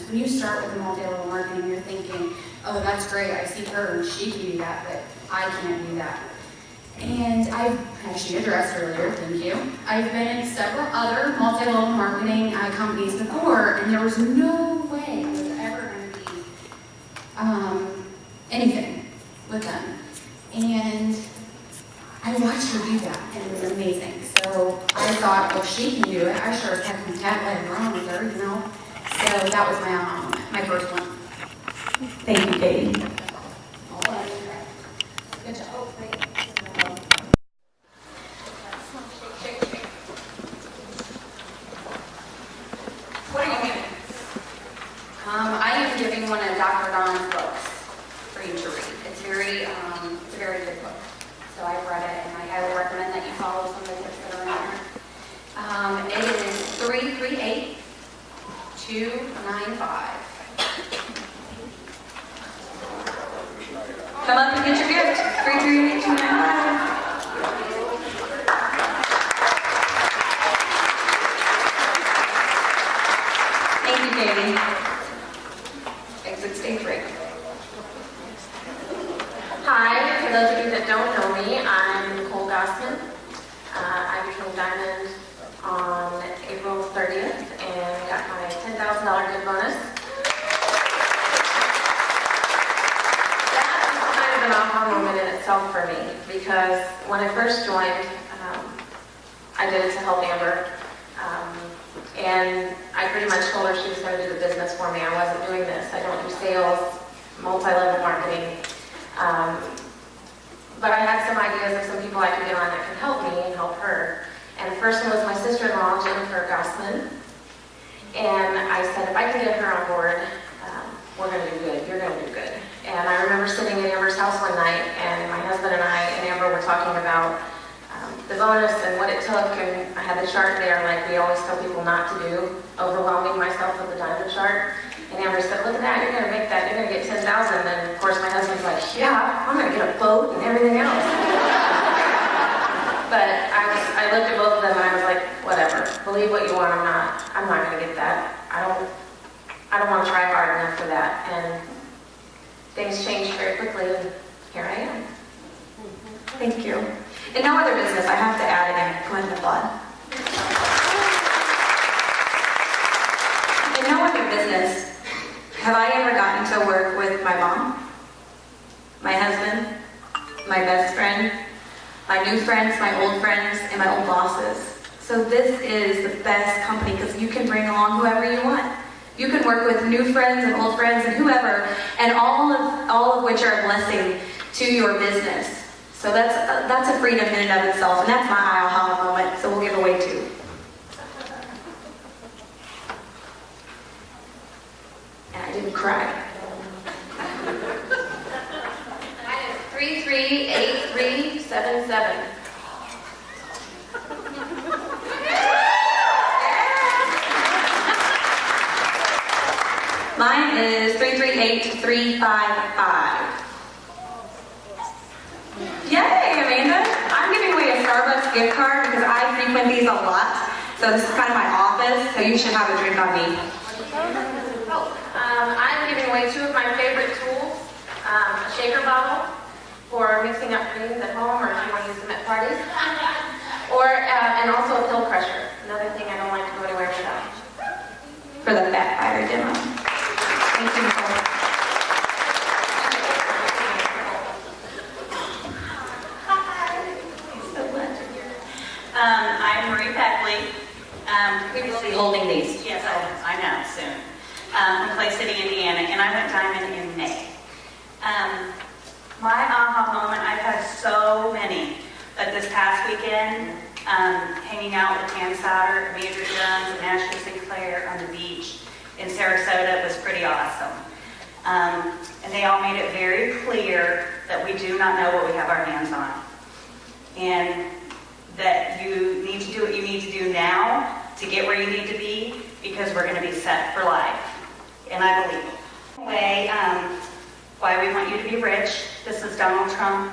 business. When you start with the multi-level marketing, you're thinking, oh, that's great, I see her, she can do that, but I can't do that. And I've actually addressed earlier, thank you. I've been in several other multi-level marketing companies before, and there was no way I was ever going to be anything with them. And I watched her do that, and it was amazing. So I thought, well, if she can do it, I sure as heck can tag along with her, you know? So that was my aha moment, my first one. Thank you, Katie. All right. Good job. Oh, great. What are you giving? I am giving one of Dr. Don's books for you to read. It's it's a very good book. So I've read it, and I highly recommend that you follow some of the tips that are in there. It is 338-295. Come up and get your gift. 338-295. Thank you, Katie. Exit stage right. Hi, for those of you that don't know me, I'm Nicole Gossman. I became Diamond on April 30th and got my $10,000 good bonus. That was kind of an aha moment in itself for me, because when I first joined, I did it to help Amber. And I pretty much told her she was going to do the business for me. I wasn't doing this. I don't do sales, multi-level marketing. But I had some ideas of some people I could get on that could help me and help her. And the first one was my sister-in-law, Jennifer Gossman. And I said, if I can get her on board, we're going to do good. You're going to do good. And I remember sitting at Amber's house one night, and my husband and I and Amber were talking about the bonus and what it took. And I had the chart there, like we always tell people not to do, overwhelming myself with the diamond chart. And Amber said, look at that, you're going to make that, you're going to get 10,000. And of course my husband's like, yeah, I'm going to get a boat and everything else. But I looked at both of them and I was like, whatever, believe what you want, I'm not going to get that. I don't want to try hard enough for that. And things changed very quickly, and here I am. Thank you. In no other business, I have to add again, go ahead and applaud. In no other business have I ever gotten to work with my mom, my husband, my best friend, my new friends, my old friends, and my old bosses. So this is the best company because you can bring along whoever you want. You can work with new friends and old friends and whoever, and all of which are a blessing to your business. So that's a freedom in and of itself, and that's my aha moment. So we'll give away two. And I didn't cry. Mine is 338377. Mine is 338355. Yay, Amanda! I'm giving away a Starbucks gift card because I frequent these a lot. So this is kind of my office, so you should have a drink on me. I'm giving away two of my favorite tools, a shaker bottle for mixing up creams at home or if you want to use them at parties, and also a pill crusher, another thing I don't like to go anywhere without. For the Fat Fire demo. Thank you, Nicole. I'm Marie Beckley. Previously holding these. Yes, I know, soon. From Clay City, Indiana, and I went diamond in May. My aha moment, I've had so many, but this past weekend, hanging out with Pam Souter, Major Jones, and Ashley Sinclair on the beach in Sarasota was pretty awesome. And they all made it very clear that we do not know what we have our hands on. And that you need to do what you need to do now to get where you need to be, because we're going to be set for life. And I believe it. Anyway, why we want you to be rich. This is Donald Trump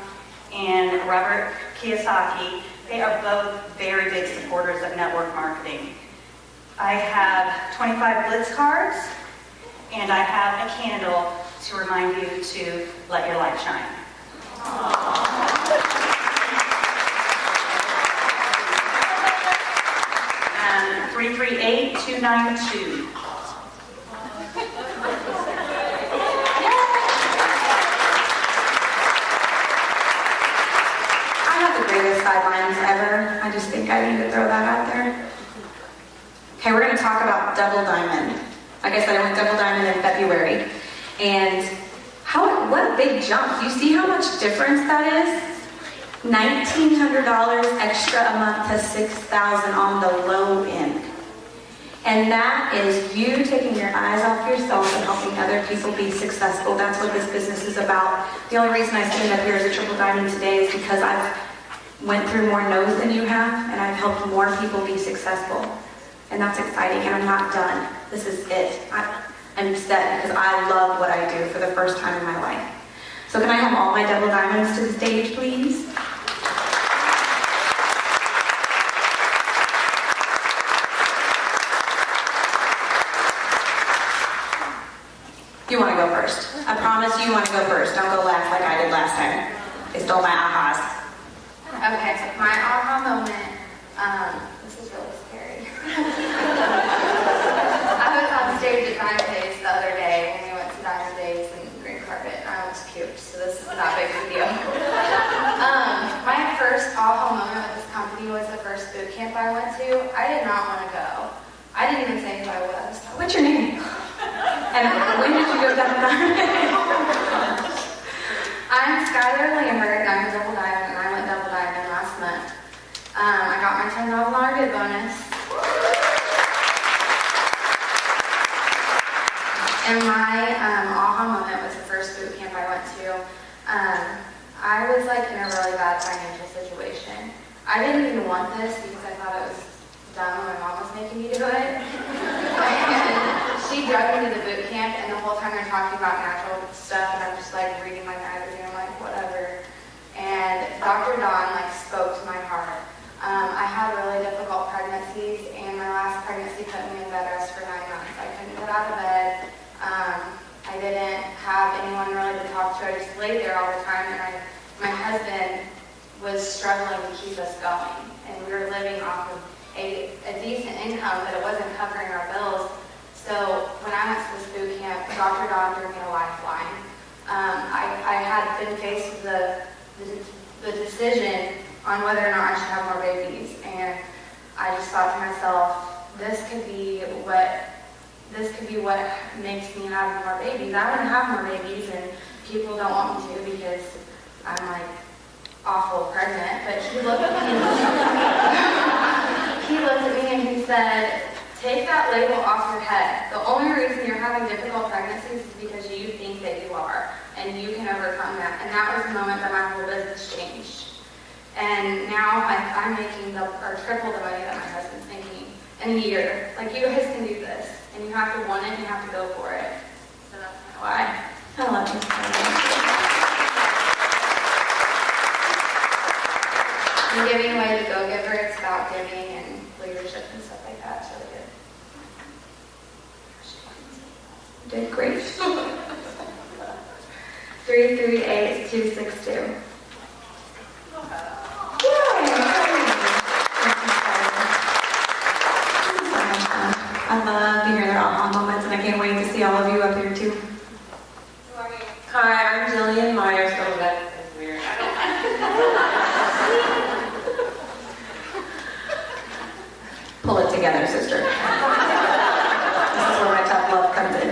and Robert Kiyosaki. They are both very big supporters of network marketing. I have 25 Blitz cards, And I have a candle to remind you to let your light shine. 338292. I have the greatest sidelines ever. I just think I need to throw that out there. Okay, we're going to talk about Double Diamond. Like I said, I went Double Diamond in February. And what a big jump. Do you see how much difference that is? $1,900 extra a month to $6,000 on the low end. And that is you taking your eyes off yourself and helping other people be successful. That's what this business is about. The only reason I stand up here as a Triple Diamond today is because I've went through more no's than you have, and I've helped more people be successful. And that's exciting, and I'm not done. This is it. I'm set because I love what I do for the first time in my life. So can I have all my Double Diamonds to the stage, please? You want to go first. I promise you want to go first. Don't go last like I did last time. They stole my ahas. Okay, so my aha moment, this is really scary. I was on stage at Diamond Days the other day when we went to Diamond Days and green carpet, and I almost puked, so this is not big of a deal. My first aha moment with this company was the first boot camp I went to. I did not want to go. I didn't even say who I was. What's your name? And when did you go down there? I'm Skylar Lambert, and I'm a Double Diamond, and I went Double Diamond last month. I got my $10,000 good bonus. And my aha moment was the first boot camp I went to. I was like in a really bad financial situation. I didn't even want this because I thought it was dumb. My mom was making me do it. And she drugged me to the boot camp, and the whole time they're talking about natural stuff, and I'm just like reading my magazine, I'm like, whatever. And Dr. Don like spoke to my heart. I had really difficult pregnancies, and my last pregnancy put me in bed rest for 9 months. I couldn't get out of bed. I didn't have anyone really to talk to. I just laid there all the time, and my husband was struggling to keep us going, and we were living off of a decent income, but it wasn't covering our bills. So when I went to this boot camp, Dr. Don threw me a lifeline. I had been faced with the decision on whether or not I should have more babies, and I just thought to myself, this could be what makes me have more babies. I want to have more babies, and people don't want me to because I'm like awful pregnant. But he looked at me and he said, take that label off your head. The only reason you're having difficult pregnancies is because you think that you are, and you can overcome that. And that was the moment that my whole business changed. And now I'm making triple the money that my husband's making in a year. Like, you guys can do this, and you have to want it, and you have to go for it. So that's why. I love you. And giving away the Go-Giver, it's about giving and leadership and stuff like that. It's really good. You did great. 338262. I love to hear their aha moments, and I can't wait to see all of you up here too. Hi, I'm Jillian Myers. Oh, that is weird. Pull it together, sister. This is where my tough love comes in.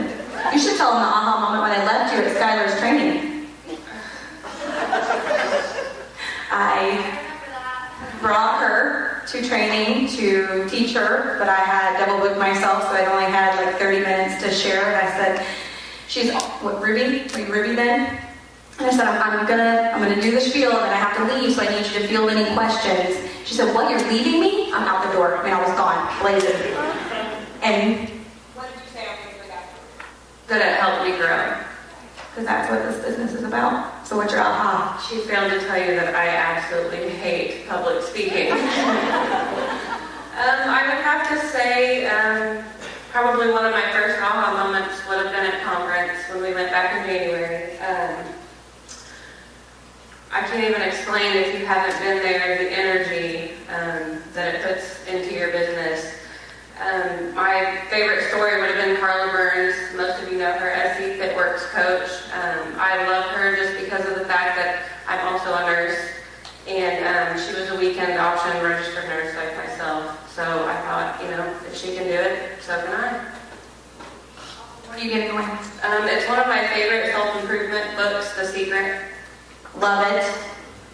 You should tell them the aha moment when I left you at Skylar's training. I brought her to training to teach her, but I had double booked myself, so I'd only had like 30 minutes to share. And I said, Ruby? Are you Ruby then? And I said, I'm gonna do the spiel, and I have to leave, so I need you to field any questions. She said, what, you're leaving me? I'm out the door. I mean, I was gone, blazing. And What did you say after that? that it helped me grow. Because that's what this business is about. So what's your aha? She failed to tell you that I absolutely hate public speaking. I would have to say probably one of my first aha moments would have been at when we went back in January. I can't even explain if you haven't been there, the energy that it puts into your business. My favorite story would have been Carla Burns. Most of you know her, SC FitWorks coach. I love her just because of the fact that I'm also a nurse, and she was a weekend option registered nurse like myself. So I thought, if she can do it, so can I. What are you getting away? It's one of my favorite self-improvement books, The Secret. Love it.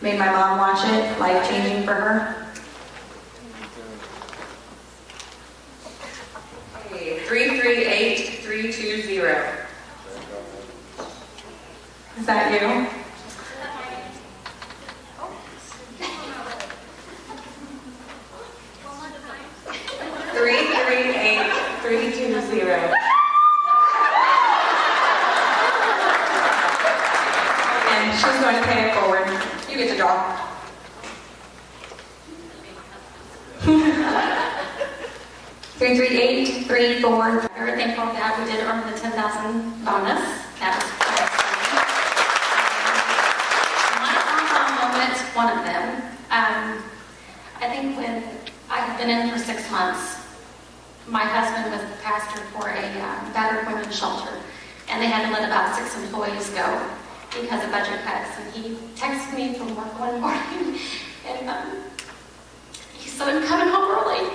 Made my mom watch it. Life-changing for her. Okay, 338320. Is that you? Three 320. And she's going to pay it forward. You get to draw. 33834. Very thankful that we did earn the 10,000 bonus. That was great. My aha moment, one of them, I think when I had been in for 6 months, my husband was the pastor for a battered women's shelter, and they had to let about 6 employees go because of budget cuts. And he texted me from work one morning, and he said, "I'm coming home early."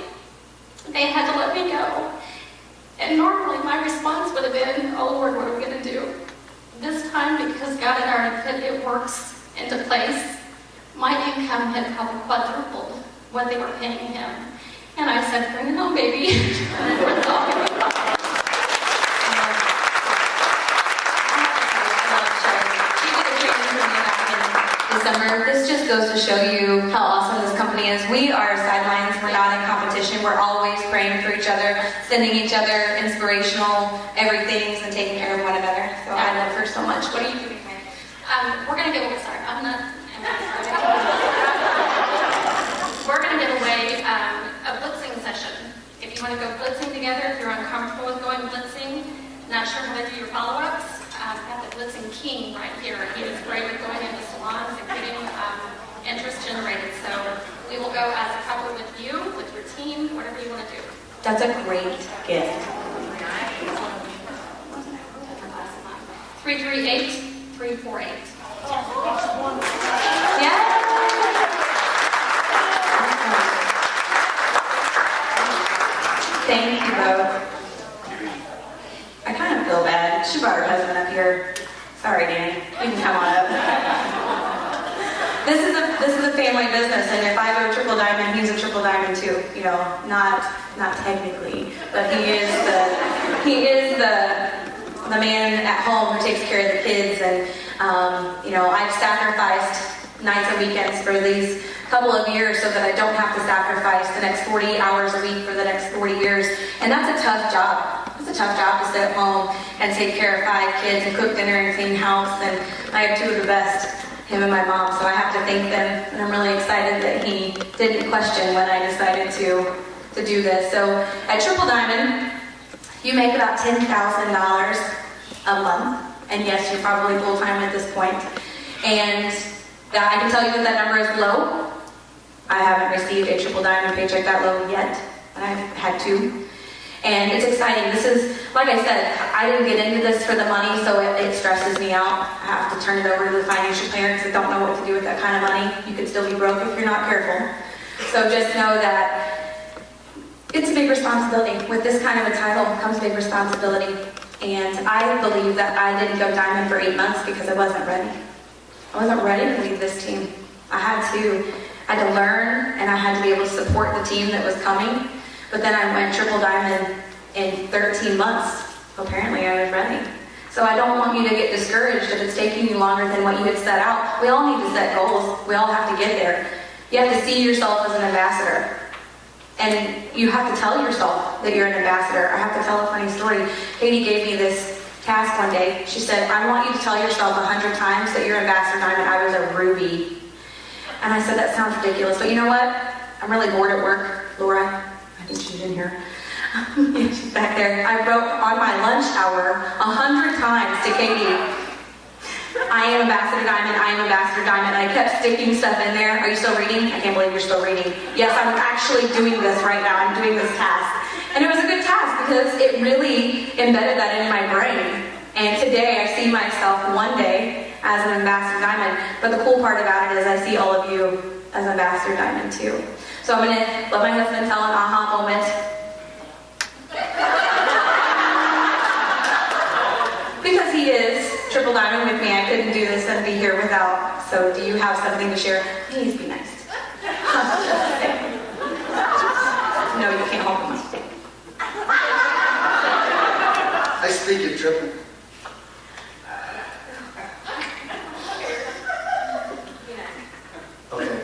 They had to let me go. And normally my response would have been, "Oh Lord, what are we going to do?" This time, because God had already put it works into place, my income had probably quadrupled what they were paying him. And I said, "Bring it home, baby." And we're talking about it. She did a training for me back in December. This just goes to show you how awesome this company is. We are sidelines. We're not in competition. We're always praying for each other, sending each other inspirational everythings, and taking care of one another. So I love her so much. What are you doing, man? We're going to give away, sorry, we're going to give away a blitzing session. If you want to go blitzing together, if you're uncomfortable with going blitzing, not sure how to do your follow-ups, I've got the blitzing king right here. He is great at going into salons and getting interest generated. So we will go as a couple with you, with your team, whatever you want to do. That's a great gift. 338-348. Yeah? Thank you both. I kind of feel bad. She brought her husband up here. Sorry, Danny. You can come on up. This is a family business, and if I go triple diamond, he's a triple diamond too. Not technically, but he is the man at home who takes care of the kids, and I've sacrificed nights and weekends for these couple of years so that I don't have to sacrifice the next 40 hours a week for the next 40 years. And that's a tough job. It's a tough job to sit at home and take care of 5 kids and cook dinner and clean house. And I have 2 of the best, him and my mom, so I have to thank them. And I'm really excited that he didn't question when I decided to do this. So at Triple Diamond, you make about $10,000 a month. And yes, you're probably full-time at this point. And I can tell you that number is low. I haven't received a Triple Diamond paycheck that low yet. I've had 2. And it's exciting. This is, like I said, I didn't get into this for the money, so it stresses me out. I have to turn it over to the financial planner because I don't know what to do with that kind of money. You could still be broke if you're not careful. So just know that it's a big responsibility. With this kind of a title comes big responsibility. And I believe that I didn't go diamond for 8 months because I wasn't ready. I wasn't ready to leave this team. I had to learn, and I had to be able to support the team that was coming. But then I went triple diamond in 13 months. Apparently I was ready. So I don't want you to get discouraged if it's taking you longer than what you had set out. We all need to set goals. We all have to get there. You have to see yourself as an ambassador. And you have to tell yourself that you're an ambassador. I have to tell a funny story. Katie gave me this task one day. She said, "I want you to tell yourself 100 times that you're Ambassador Diamond. I was a ruby." And I said, "That sounds ridiculous, but you know what? I'm really bored at work." Laura, I think she's in here. Yeah, she's back there. I wrote on my lunch hour 100 times to Katie, I am Ambassador Diamond, I am Ambassador Diamond. And I kept sticking stuff in there. Are you still reading? I can't believe you're still reading. Yes, I'm actually doing this right now. I'm doing this task. And it was a good task because it really embedded that in my brain. And today I see myself one day as an Ambassador Diamond. But the cool part about it is I see all of you as Ambassador Diamond too. So I'm gonna let my husband tell an aha moment. Because he is triple diamond with me, I couldn't do this and be here without. So do you have something to share? Please be nice. No, you can't hold him. I speak in triple. Okay.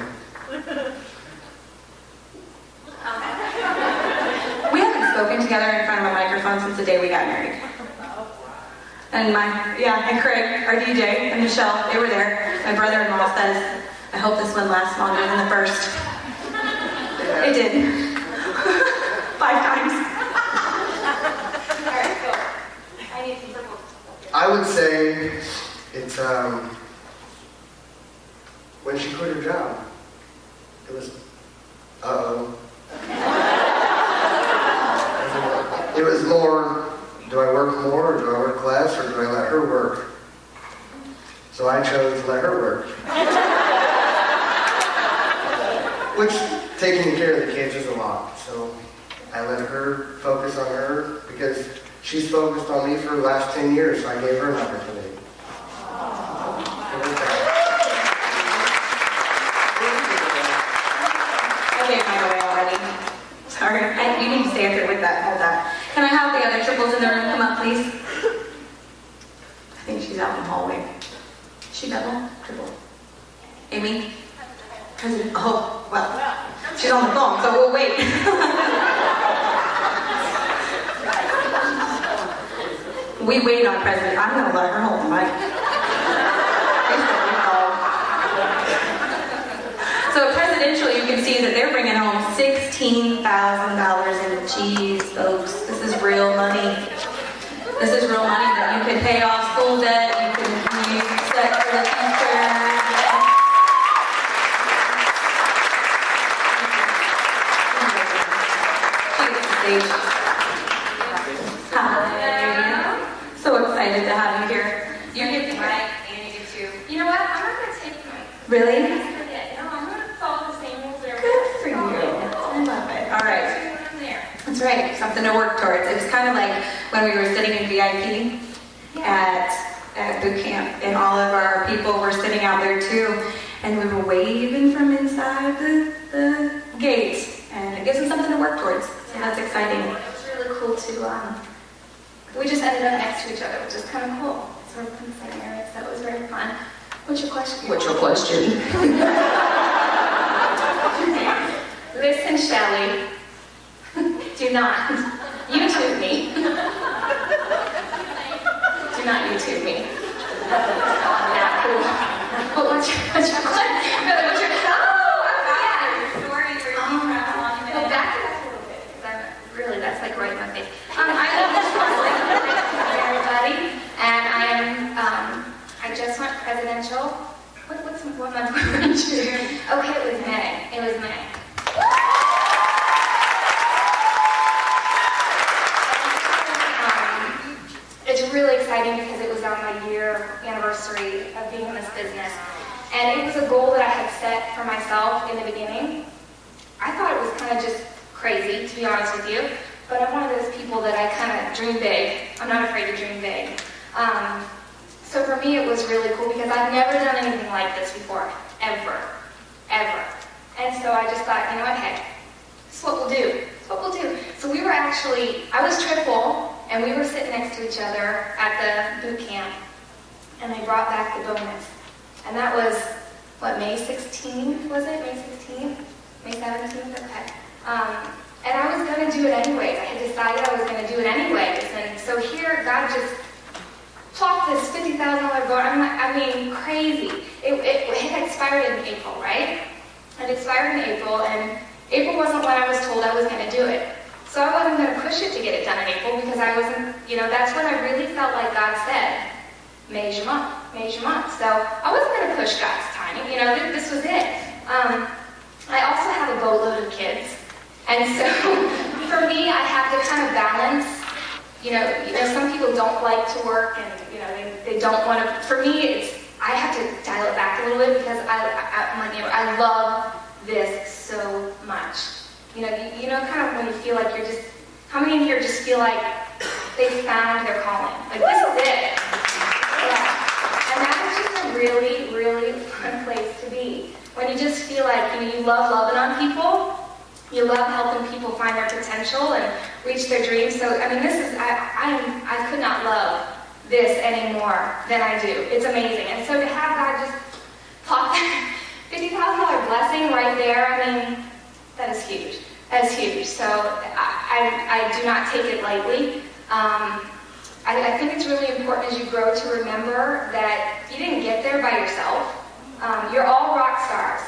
We haven't spoken together in front of a microphone since the day we got married. And and Craig, our DJ, and Michelle, they were there. My brother-in-law says, I hope this one lasts longer than the first. It did. 5 times. I would say it's when she quit her job. It was It was more, do I work more or do I work less or do I let her work? So I chose to let her work. Which taking care of the kids is a lot. So I let her focus on her because she's focused on me for the last 10 years, so I gave her an opportunity. I gave mine away already. Sorry. You need to stay up here with that. Hold that. Can I have the other triples in the room come up, please? I think she's out in the hallway. Is she double? Triple? Amy? President? Oh, well. She's on the phone, so we'll wait. We wait on President. I'm going to let her hold the mic. So presidential, you can see that they're bringing home $16,000 in cheese, folks. This is real money. This is real money that you can pay off school debt, you can use set for the future. Hi. So excited to have you here. You get the mic and you get to. You know what? I'm not going to take the mic. Really? No, I'm going to follow the same rules there. Good for you. I love it. All right. That's right. Something to work towards. It was kind of like when we were sitting in VIP at boot camp, and all of our people were sitting out there too, and we were waving from inside the gates, and it gives them something to work towards. So that's exciting. It was really cool to, we just ended up next to each other, which is kind of cool. So we're in the same area, so it was very fun. What's your question? What's your question? Listen, Shelley, do not YouTube me. Do not YouTube me. Yeah, cool. What's your question? Go back to that a little bit, because that's like right in my face. I love this one, everybody, and I just went presidential. What month were we in? Okay, it was May. It was May. It's really exciting because it was on my year anniversary of being in this business. And it was a goal that I had set for myself in the beginning. I thought it was kind of just crazy, to be honest with you. But I'm one of those people that I kind of dream big. I'm not afraid to dream big. So for me, it was really cool because I've never done anything like this before, ever. And so I just thought, you know what, hey, this is what we'll do. It's what we'll do. So we were I was triple, and we were sitting next to each other at the boot camp, and they brought back the bonus. And that was, May 16th, was it? May 16th? May 17th? Okay. And I was going to do it anyways. I had decided I was going to do it anyways. And so here, God just plopped this $50,000 bonus. Crazy. It had expired in April, right? It expired in April, and April wasn't when I was told I was going to do it. So I wasn't going to push it to get it done in April because I wasn't, that's when I really felt like God said, May's your month, May's your month. So I wasn't going to push God's timing, this was it. I also have a boatload of kids. And so for me, I have to kind of balance, some people don't like to work and, they don't want to, for me, I have to dial it back a little bit because I love this so much. Kind of when you feel like how many in here just feel like they found their calling? Like, this is it. Yeah. And that is just a really, really fun place to be. When you just feel like, you love loving on people, you love helping people find their potential and reach their dreams. So, I could not love this any more than I do. It's amazing. And so to have God just plop that $50,000 blessing right there, that is huge. That is huge. So I do not take it lightly. I think it's really important as you grow to remember that you didn't get there by yourself. You're all rock stars,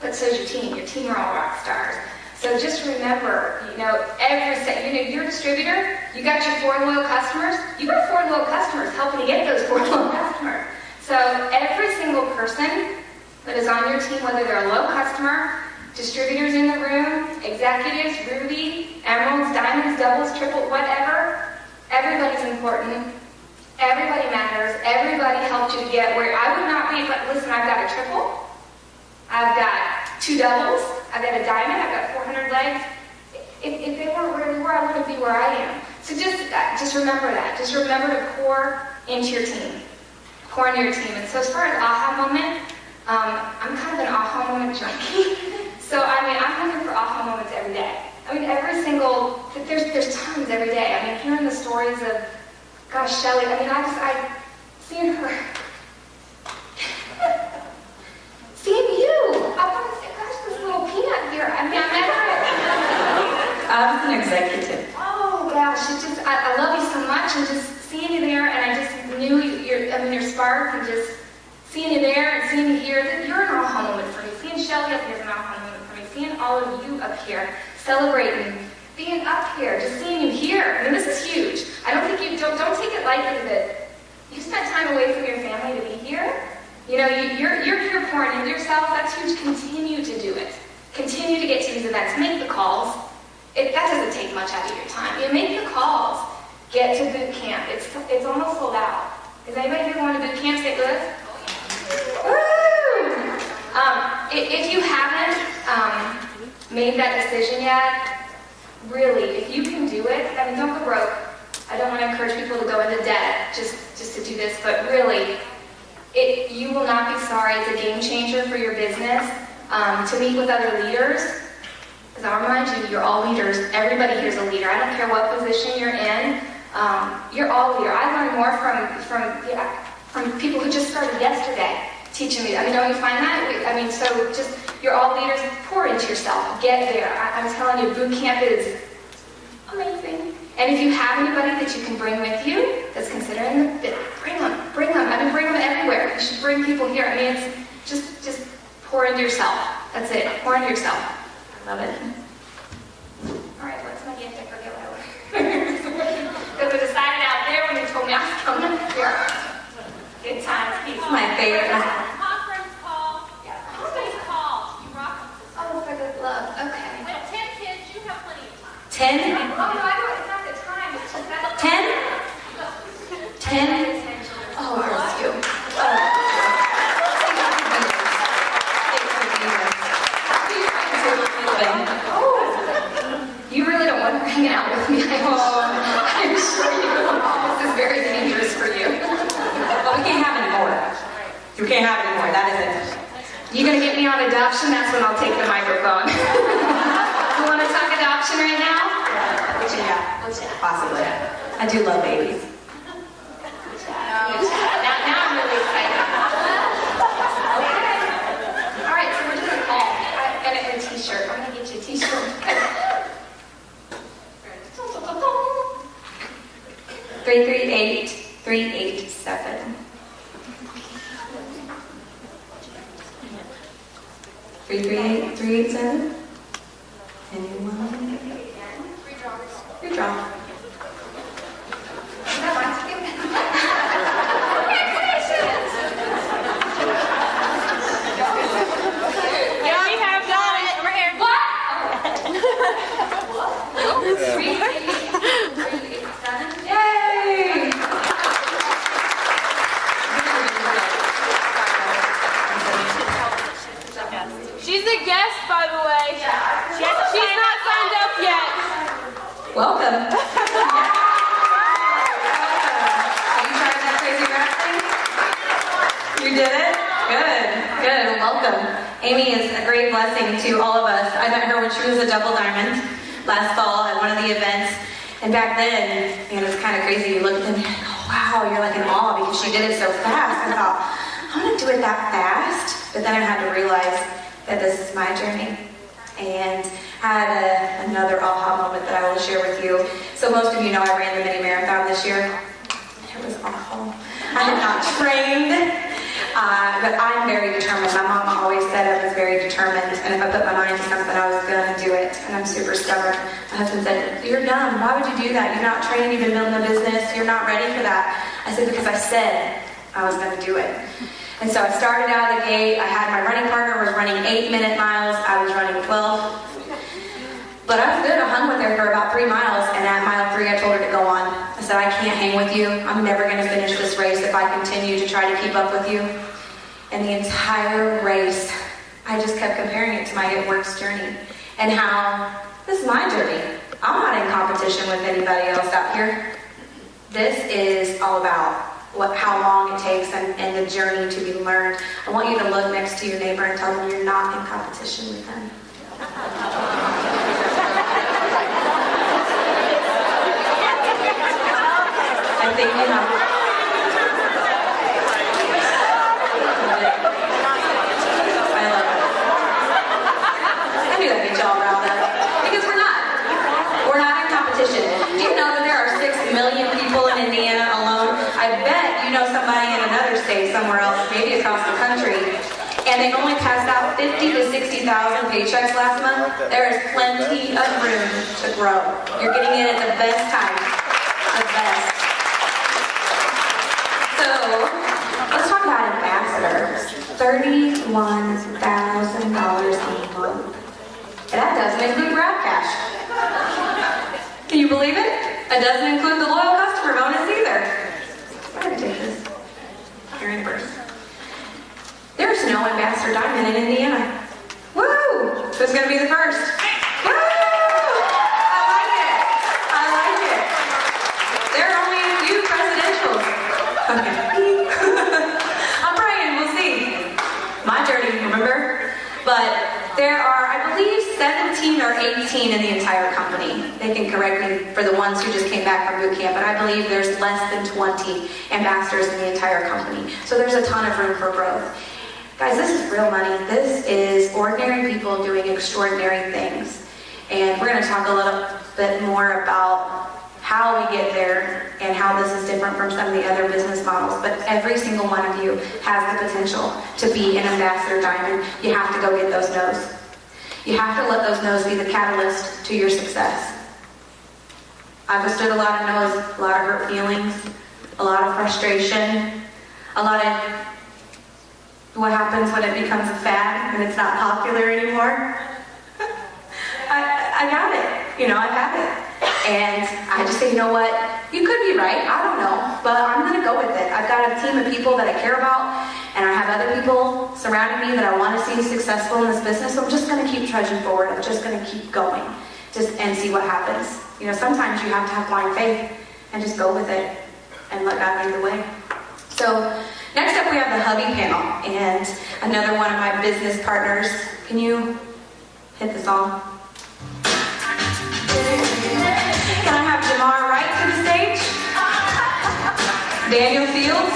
but so is your team. Your team are all rock stars. So just remember, you're a distributor, you got your 4 loyal customers, you got 4 loyal customers helping to get those 4 loyal customers. So every single person that is on your team, whether they're a loyal customer, distributors in the room, executives, Ruby, emeralds, diamonds, doubles, triple, whatever, everybody's important. Everybody matters. Everybody helped you to get where I would not be, but listen, I've got a triple, I've got 2 doubles, I've got a diamond, I've got 400 legs. If they weren't where they were, I wouldn't be where I am. So just remember that. Just remember to pour into your team. Pour into your team. And so as far as aha moment, I'm kind of an aha moment junkie. So I'm looking for aha moments every day. There's tons every day. Hearing the stories of, gosh, Shelly, I seeing her, seeing you. I want to say, gosh, this little peanut here. I met her. I was an executive. Oh gosh, I love you so much, and just seeing you there, and I just knew your spark, and just seeing you there and seeing you here, you're an aha moment for me. Seeing Shelly up here is an aha moment for me. Seeing all of you up here, celebrating, being up here, just seeing you here. This is huge. I don't think don't take it lightly that you spent time away from your family to be here. You're here pouring into yourself. That's huge. Continue to do it. Continue to get to these events. Make the calls. That doesn't take much out of your time. Make the calls. Get to boot camp. It's almost sold out. Is anybody here going to boot camp? Say good. Woo! If you haven't made that decision yet, really, if you can do it, don't go broke. I don't want to encourage people to go into debt just to do this, but really, you will not be sorry. It's a game changer for your business. To meet with other leaders, because I'll remind you, you're all leaders. Everybody here is a leader. I don't care what position you're in. You're all leader. I learned more from people who just started yesterday teaching me. Don't you find that? You're all leaders. Pour into yourself. Get there. I'm telling you, boot camp is amazing. And if you have anybody that you can bring with you that's considering it, bring them. Bring them. Bring them everywhere. You should bring people here. It's just pour into yourself. That's it. Pour into yourself. I love it. All right, what's my gift? I forget what I was. Because I decided out there when you told me I was coming here. Good times, peace. My favorite. Conference call. Yeah. Conference call. You rock them. Oh, for good love. Okay. With 10 kids, you have plenty of time. 10? Oh, no, I don't. It's not the time. It's just that. 10? 10? Oh, bless you. Oh. You really don't want to hang out with me. I'm sure you don't. This is very dangerous for you. But we can't have any more. You can't have any more. That is it. You gonna get me on adoption? That's when I'll take the microphone. You want to talk adoption right now? Yeah. Possibly. I do love babies. Now I'm really excited. Okay. All right, so we're doing a call. I got a t-shirt. I'm gonna get you a t-shirt. 338-387. 338-387. Anyone? Good job. Yeah, we have got it. Over here. Yay! She's a guest, by the way. She's not signed up yet. Welcome. Have you tried that crazy rap thing? You did it? Good, good. Welcome. Amy is a great blessing to all of us. I met her when she was a double diamond last fall at one of the events. And back then, man, it's kind of crazy. You look at them and you're like, oh, wow, you're like in awe because she did it so fast. I thought, I'm going to do it that fast. But then I had to realize that this is my journey. And I had another aha moment that I will share with you. So most of you know I ran the mini marathon this year. It was awful. I had not trained, but I'm very determined. My mama always said I was very determined, and if I put my mind to something, I was going to do it, and I'm super stubborn. My husband said, you're dumb. Why would you do that? You're not trained, you've been building a business, you're not ready for that. I said, because I said I was going to do it. And so I started out of the gate. I had my running partner was running 8-minute miles. I was running 12. But I was good. I hung with her for about 3 miles, and at mile 3, I told her to go on. I said, I can't hang with you. I'm never going to finish this race if I continue to try to keep up with you. And the entire race, I just kept comparing it to my It Works journey and how this is my journey. I'm not in competition with anybody else out here. This is all about how long it takes and the journey to be learned. I want you to look next to your neighbor and tell them you're not in competition with them. I think you know. I love it. I knew that'd get y'all riled up. Because we're not. We're not in competition. Do you know that there are 6 million people in Indiana alone? I bet you know somebody in another state somewhere else, maybe across the country, and they only passed out 50 to 60,000 paychecks last month. There is plenty of room to grow. You're getting in at the best time. The best. So, let's talk about ambassadors. $31,000 a month. And that doesn't include grab cash. Can you believe it? It doesn't include the loyal customer bonus either. I'm going to take this. You're in first. There's no Ambassador Diamond in Indiana. Woo! Who's going to be the first? Woo! I like it. I like it. There are only a few presidentials. Okay. I'm praying. We'll see. My journey, remember? But there are, I believe, 17 or 18 in the entire company. They can correct me for the ones who just came back from boot camp, but I believe there's less than 20 ambassadors in the entire company. So there's a ton of room for growth. Guys, this is real money. This is ordinary people doing extraordinary things. And we're going to talk a little bit more about how we get there and how this is different from some of the other business models. But every single one of you has the potential to be an Ambassador Diamond. You have to go get those no's. You have to let those no's be the catalyst to your success. I've withstood a lot of no's, a lot of hurt feelings, a lot of frustration, a lot of what happens when it becomes a fad and it's not popular anymore. I got it. You know, I've had it. And I just say, you know what? You could be right. I don't know. But I'm going to go with it. I've got a team of people that I care about. And I have other people surrounding me that I want to see successful in this business. So I'm just going to keep trudging forward. I'm just going to keep going and see what happens. You know, sometimes you have to have blind faith and just go with it and let God lead the way. So next up we have the hubby panel. And another one of my business partners. Can you hit the song? Can I have Jamar Wright to the stage? Daniel Fields?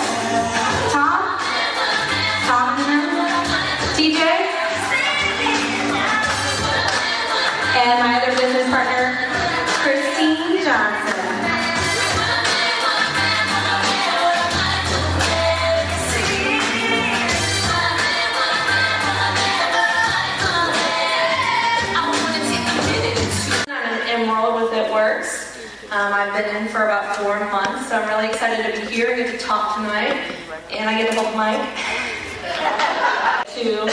Tom in the room? TJ? And my other business partner, Christine Johnson. Enrolled with It Works. been in for about 4 months, so I'm really excited to be here and get to talk tonight. And I get to hold the mic to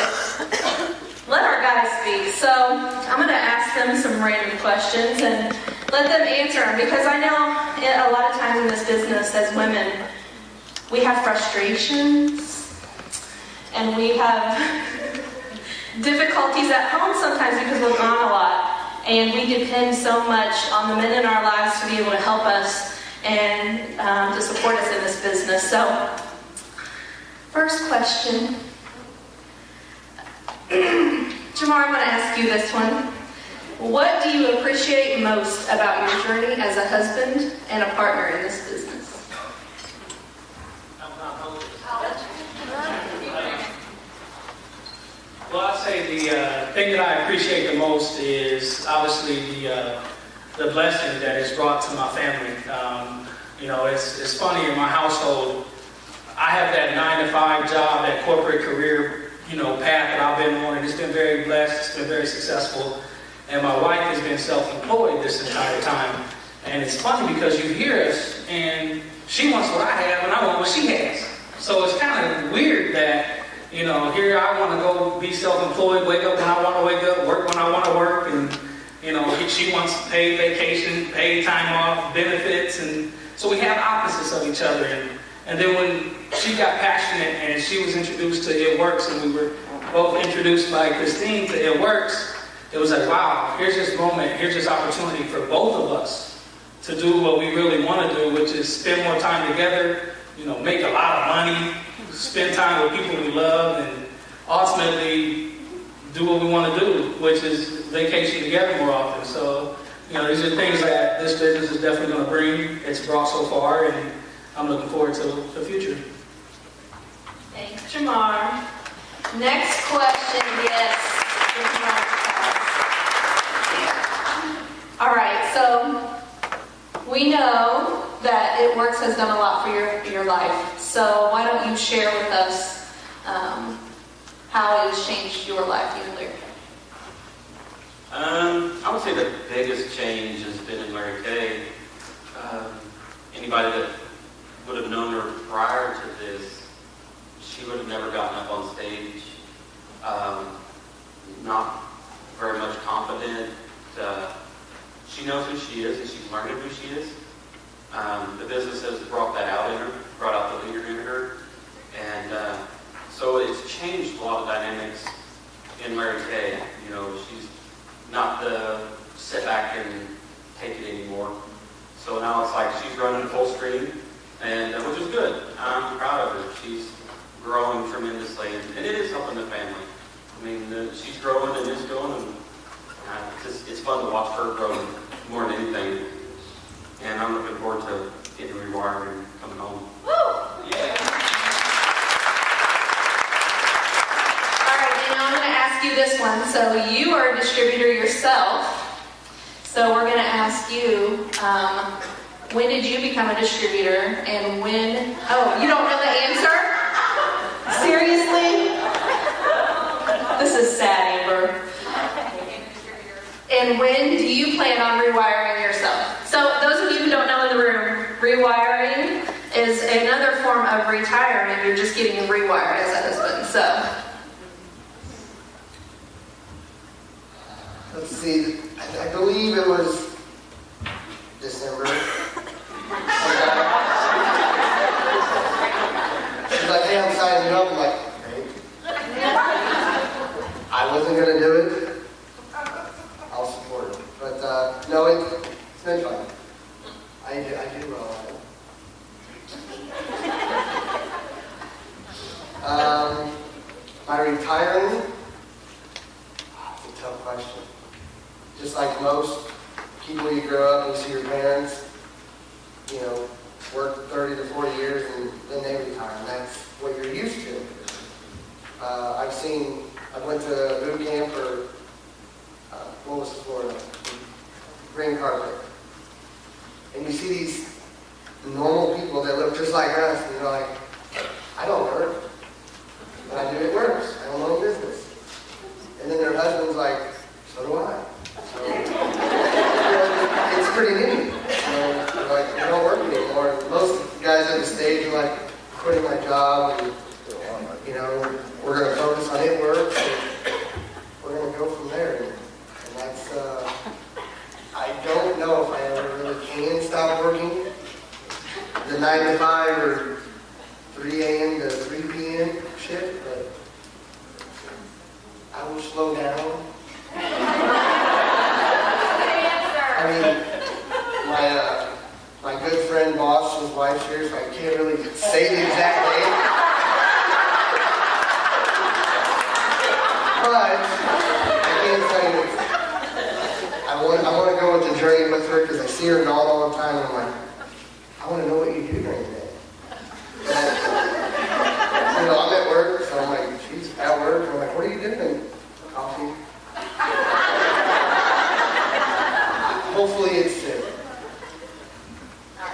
let our guys speak. So I'm going to ask them some random questions and let them answer them, because I know a lot of times in this business as women, we have frustrations and we have difficulties at home sometimes because we're gone a lot. And we depend so much on the men in our lives to be able to help us and to support us in this business. So, first question. Jamar, I'm going to ask you this one. What do you appreciate most about your journey as a husband and a partner in this business? Well, I'd say the thing that I appreciate the most is obviously the blessing that it's brought to my family. It's funny, in my household, I have that 9-to-5 job, that corporate career, path that I've been on, and it's been very blessed, it's been very successful. And my wife has been self-employed this entire time. And it's funny because you hear us, and she wants what I have, and I want what she has. So it's kind of weird that, here I want to go be self-employed, wake up when I want to wake up, work when I want to work, and, she wants paid vacation, paid time off, benefits, and so we have opposites of each other. And then when she got passionate and she was introduced to It Works, and we were both introduced by Christine to It Works, it was like, wow, here's this moment, here's this opportunity for both of us to do what we really want to do, which is spend more time together, make a lot of money, spend time with people we love, and ultimately do what we want to do, which is vacation together more often. So, these are things that this business is definitely going to bring. It's brought so far, and I'm looking forward to the future. Thanks, Jamar. Next question, yes. All right, so we know that It Works has done a lot for your life. So why don't you share with us how it has changed your life, you and Larry? I would say the biggest change has been in Mary Kay. Anybody that would have known her prior to this, she would have never gotten up on stage. Not very much confident. She knows who she is, and she's learning who she is. The business has brought that out in her, brought out the leader in her, and so it's changed a lot of dynamics in Mary Kay. She's not the sit back and take it anymore. So now it's like she's running full stream, and which is good. I'm proud of her. She's growing tremendously, and it is helping the family. I mean, she's growing and is growing, and it's fun to watch her grow more than anything. And I'm looking forward to getting rewired and coming home. Woo! Yeah. All right, now I'm going to ask you this one. So you are a distributor yourself. So we're going to ask you, when did you become a distributor, and when? Oh, you don't know the answer? Seriously? This is sad, Amber. And when do you plan on rewiring yourself? So those of you who don't know in the room, rewiring is another form of retirement. You're just getting rewired as a husband. So Let's see, I believe it was December. She's like, hey, I'm signing you up. I'm like, great. I wasn't going to do it. I'll support it. But no, it's been fun. I do well at it. My retiring? It's a tough question. Just like most people, you grow up and see your parents, work 30 to 40 years and then they retire, and that's what you're used to. I went to boot camp for, what was Florida? Green carpet. And you see these normal people that look just like us, and you're like, I don't work, but I do It Works. I don't own business. And then their husband's like, so do I. So, it's pretty neat. like quitting my job and, you know, we're going to focus on it works and we're going to go from there. And that's, I don't know if I ever really can stop working the 9 to 5 or 3 a.m. to 3 p.m. shift, but I will slow down. I mean, my good friend boss, his wife's here, so I can't really say the exact name. But I can tell you, I want to go with the journey with her because I see her gone all the time. And I'm like, I want to know what you do during the day. You know, I'm at work, so I'm like, she's at work. I'm like, what are you doing? Coffee. Hopefully it's soon.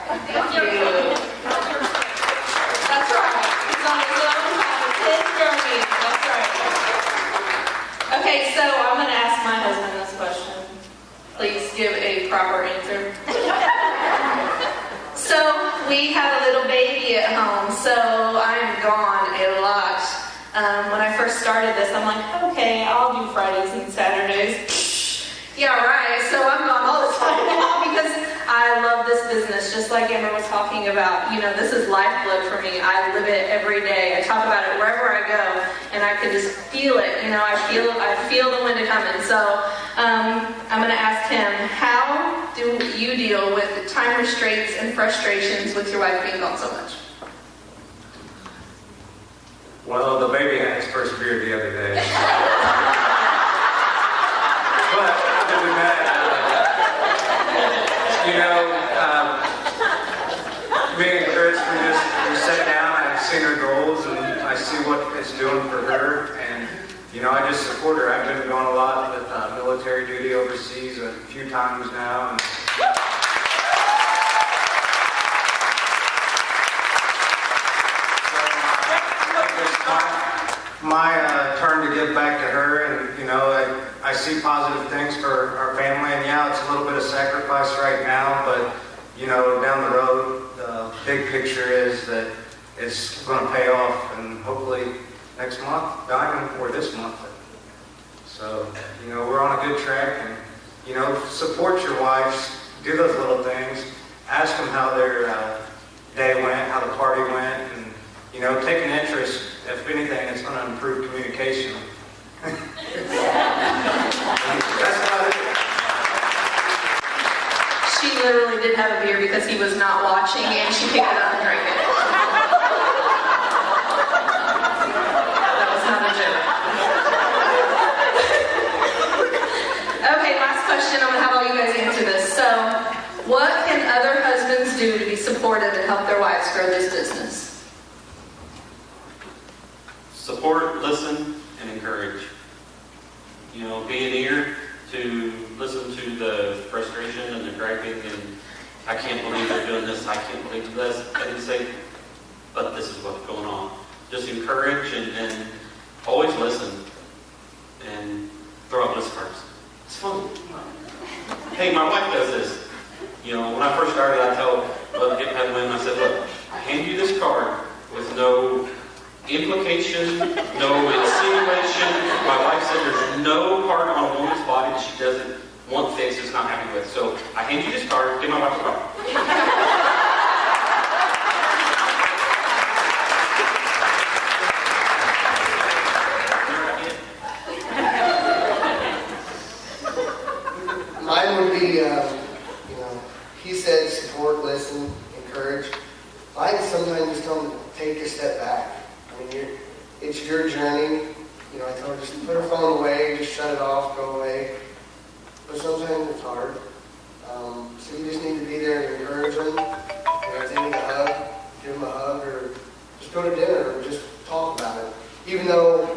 Thank you. That's right. He's on his own path. It's his journey. That's right. Okay, so I'm going to ask my husband this question. Please give a proper answer. So we have a little baby at home, so I'm gone a lot. When I first started this, I'm like, okay, I'll do Fridays and Saturdays. Yeah, right. So I'm gone all the time now because I love this business. Just like Amber was talking about, you know, this is lifeblood for me. I live it every day. I talk about it wherever I go, and I can just feel it. You know, I feel the wind coming. So I'm going to ask him, how do you deal with the time restraints and frustrations with your wife being gone so much? Well, the baby had his first beer the other day. But other than that, you know, me and Chris, we sat down, I've seen her goals, and I see what it's doing for her, and, you know, I just support her. I've been going a lot with military duty overseas a few times now. And my turn to give back to her, and you know, I see positive things for our family, and yeah, it's a little bit of sacrifice right now, but you know, down the road, the big picture is that it's going to pay off, and hopefully next month, Diamond, or this month. So, you know, we're on a good track, and you know, support your wives, do those little things, ask them how their day went, how the party went, and you know, take an interest. If anything, it's going to improve communication. That's about it. She literally did have a beer because he was not watching, and she picked it up and drank it. That was not a joke. Okay, last question. I'm going to have all you guys answer this. So, what can other husbands do to be supportive and help their wives grow this business? Support, listen, and encourage. You know, be an ear to listen to the frustration and the griping and I can't believe they're doing this, I can't believe this. I didn't say, but this is what's going on. Just encourage and always listen and throw out list cards. It's fun. Hey, my wife does this. You know, when I first started, I told women, I said, look, I hand you this card with no implication, no insinuation. My wife said there's no part on a woman's body that she doesn't want fixed, is not happy with. So I hand you this card, give my wife a card. Mine would be, you know, he said support, listen, encourage. I sometimes just tell him to take a step back. I mean, it's your journey. You know, I tell her just put her phone away, just shut it off, go away. But sometimes it's hard. So you just need to be there and encourage them. You know, if they need a hug, give them a hug, or just go to dinner, or just talk about it. Even though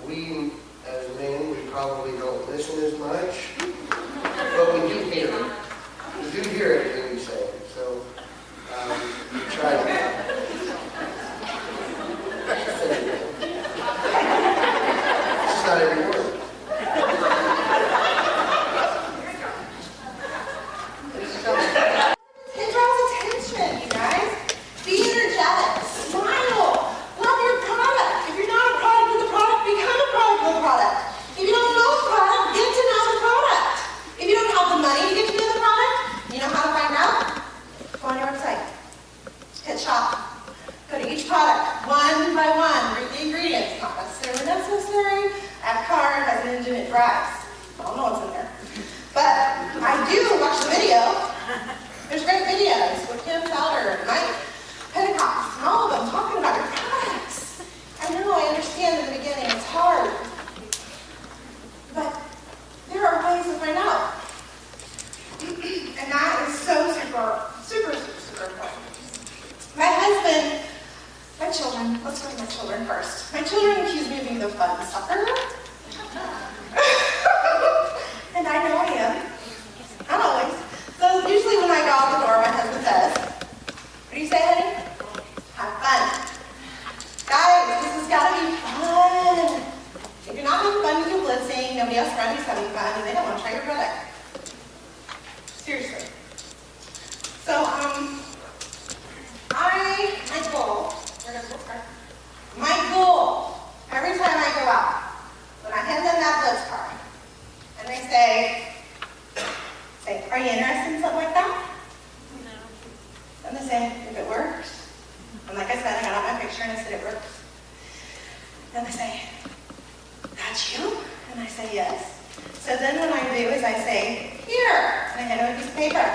we, as men, we probably don't listen as much, but we do hear it. We do hear everything you say. So we try to. It's not every word. It draws attention, you guys. Be energetic. each product, one by one, read the ingredients, not necessarily necessary. I have a car, it has an engine, it drives. I don't know what's in there. But I do watch the video. There's great videos with Kim Fowler and Mike Pentecost and all of them talking about your products. I know, I understand in the beginning it's hard. But there are ways to find out. And that is so super important. My husband, my children, let's go to my children first. My children accuse me of being the fun sucker. And I know I am. Not always. So usually when I go out the door, my husband says, what do you say, honey? Have fun. Guys, this has got to be fun. If you're not having fun with your blitzing, nobody else around you's having fun, and they don't want to try your product. Seriously. So, my goal, every time I go out, when I hand them that blitz card, and they say, are you interested in something like that? No. And they say, if it works. And like I said, I got out my picture and I said, it works. And they say, that's you? And I say, yes. So then what I do is I say, here, and I hand them a piece of paper.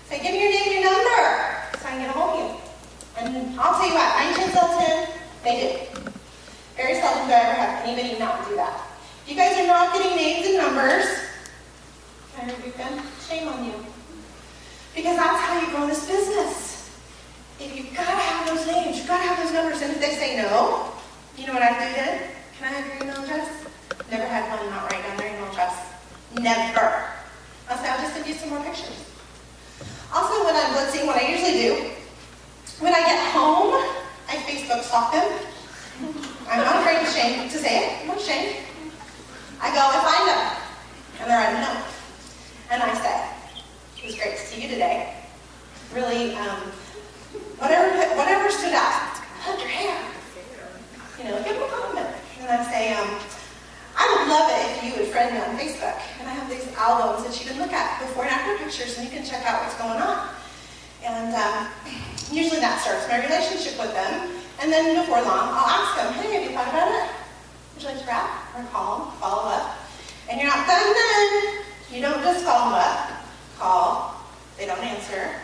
Say, give me your name and your number, so I can get a hold of you. And I'll tell you what, 9 times out of 10, they do. Very seldom do I ever have anybody not do that. If you guys are not getting names and numbers, can I rebuke them? Shame on you. Because that's how you grow this business. If you've got to have those names, you've got to have those numbers, and if they say no, you know what I do then? Can I have your email address? Never had one not write down their email address. Never. I'll say, I'll just send you some more pictures. Also, when I'm blitzing, what I usually do, when I get home, I Facebook stalk them. I'm not afraid to say it. I'm not ashamed. I go, I find them. And they're writing a note. And I say, it was great to see you today. Really, whatever stood out. I loved your hair. You know, give them a compliment. And I say, I would love it if you would friend me on Facebook. And I have these albums that you can look at, before and after pictures, and you can check out what's going on. And usually that starts my relationship with them. And then before long, I'll ask them, hey, have you thought about it? Would you like to wrap or call them, follow up? And you're not done then. You don't just follow up. Call. They don't answer.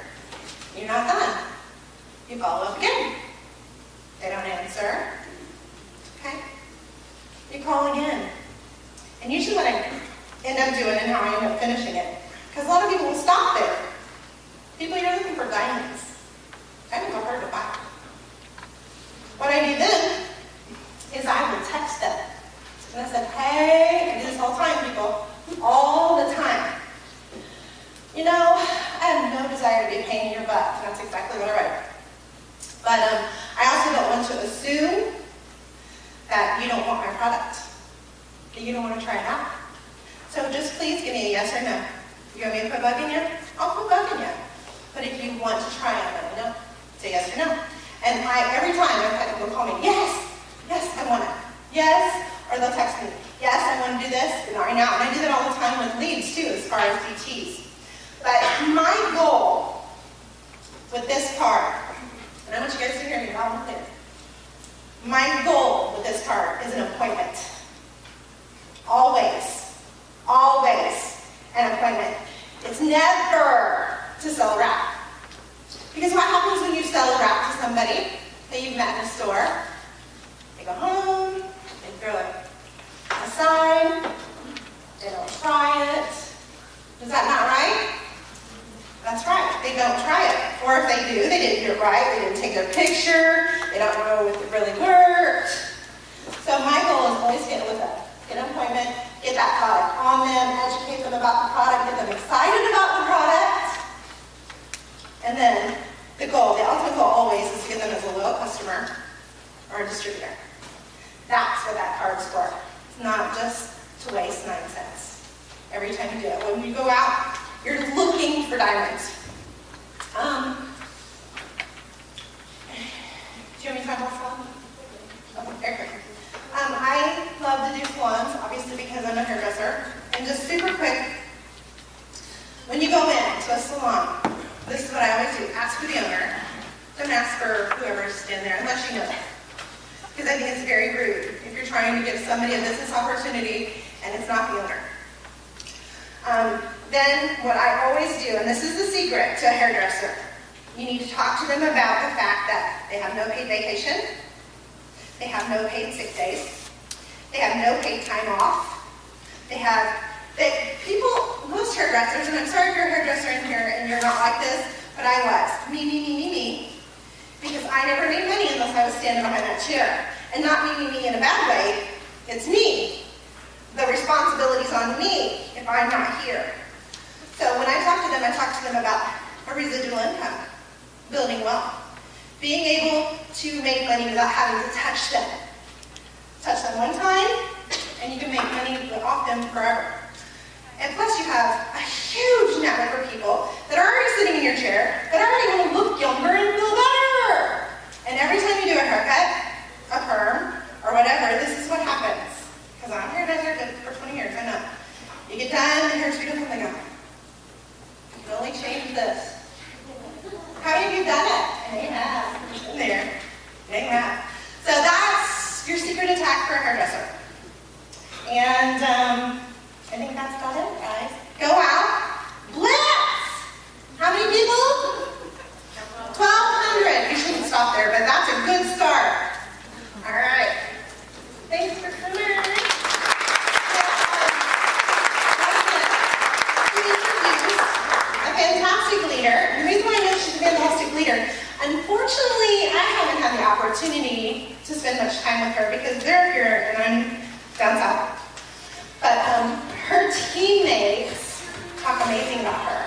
You're not done. You follow up again. They don't answer. Okay? You call again. And usually what I end up doing and how I end up finishing it, because a lot of people will stop there. People, you're looking for diamonds. Diamonds are hard to find. What I do then is I will text them. And I said, hey, I do this all the time, people. All the time. You know, I have no desire to be a pain in your butt, and that's exactly what I write. But I also don't want to assume that you don't want my product, that you don't want to try it out. So just please give me a yes or no. You want me to put bug in you? I'll put bug in you. But if you want to try it, let me know. Say yes or no. And every time I've had people call me, yes, I want it. Yes, or they'll text me, yes, I want to do this right now. And I do that all the time with leads too, as far as DTs. But my goal with this card, and I want you guys to hear me loud and clear. My goal with this card is an appointment. Always an appointment. It's never to sell a wrap. Because what happens when you sell a wrap to somebody that you've met in a store? They go home, they throw it aside, they don't try it. Is that not right? That's right, they don't try it. Or if they do, they didn't do it right, they didn't take their picture, they don't know if it really worked. So my goal is always get with them, get an appointment, get that product on them, educate them about the product, get them excited about the product. And then the ultimate goal always is to get them as a loyal customer or a distributor. That's what that card's for. It's not just to waste 9 cents every time you do it. When you go out, you're looking for diamonds. Do you have any time for salon? Okay, very quick. I love to do salons, obviously because I'm a hairdresser. And just super quick, when you go in to a salon, this is what I always do. Ask for the owner. don't ask for whoever's standing there unless you know them. Because I think it's very rude if you're trying to give somebody a business opportunity and it's not the owner. Then what I always do, and this is the secret to a hairdresser, you need to talk to them about the fact that they have no paid vacation, they have no paid sick days, they have no paid time off, most hairdressers, and I'm sorry if you're a hairdresser in here and you're not like this, but I was. Me. Because I never made money unless I was standing behind that chair. And not me in a bad way, it's me. The responsibility's on me if I'm not here. So when I talk to them, I talk to them about a residual income, building wealth, being able to make money without having to touch them. Touch them one time, and you can make money off them forever. And plus you have a huge network of people that are already sitting in your chair, that already want to look younger and feel better. And every time you do a haircut, a perm, or whatever, this is what happens. Because I'm a hairdresser for 20 years, I know. You get done, the hair's beautiful, and they go, you can only change this. How have you done it? And they have. There. They have. So that's your secret attack for a hairdresser. And I think that's about it, guys. Go out. Blitz! How many people? 1,200. You shouldn't stop there, but that's a good start. All right. Thanks for coming. A fantastic leader. The reason why I know she's a fantastic leader, unfortunately, I haven't had the opportunity to spend much time with her because they're here and I'm down south. But her teammates talk amazing about her.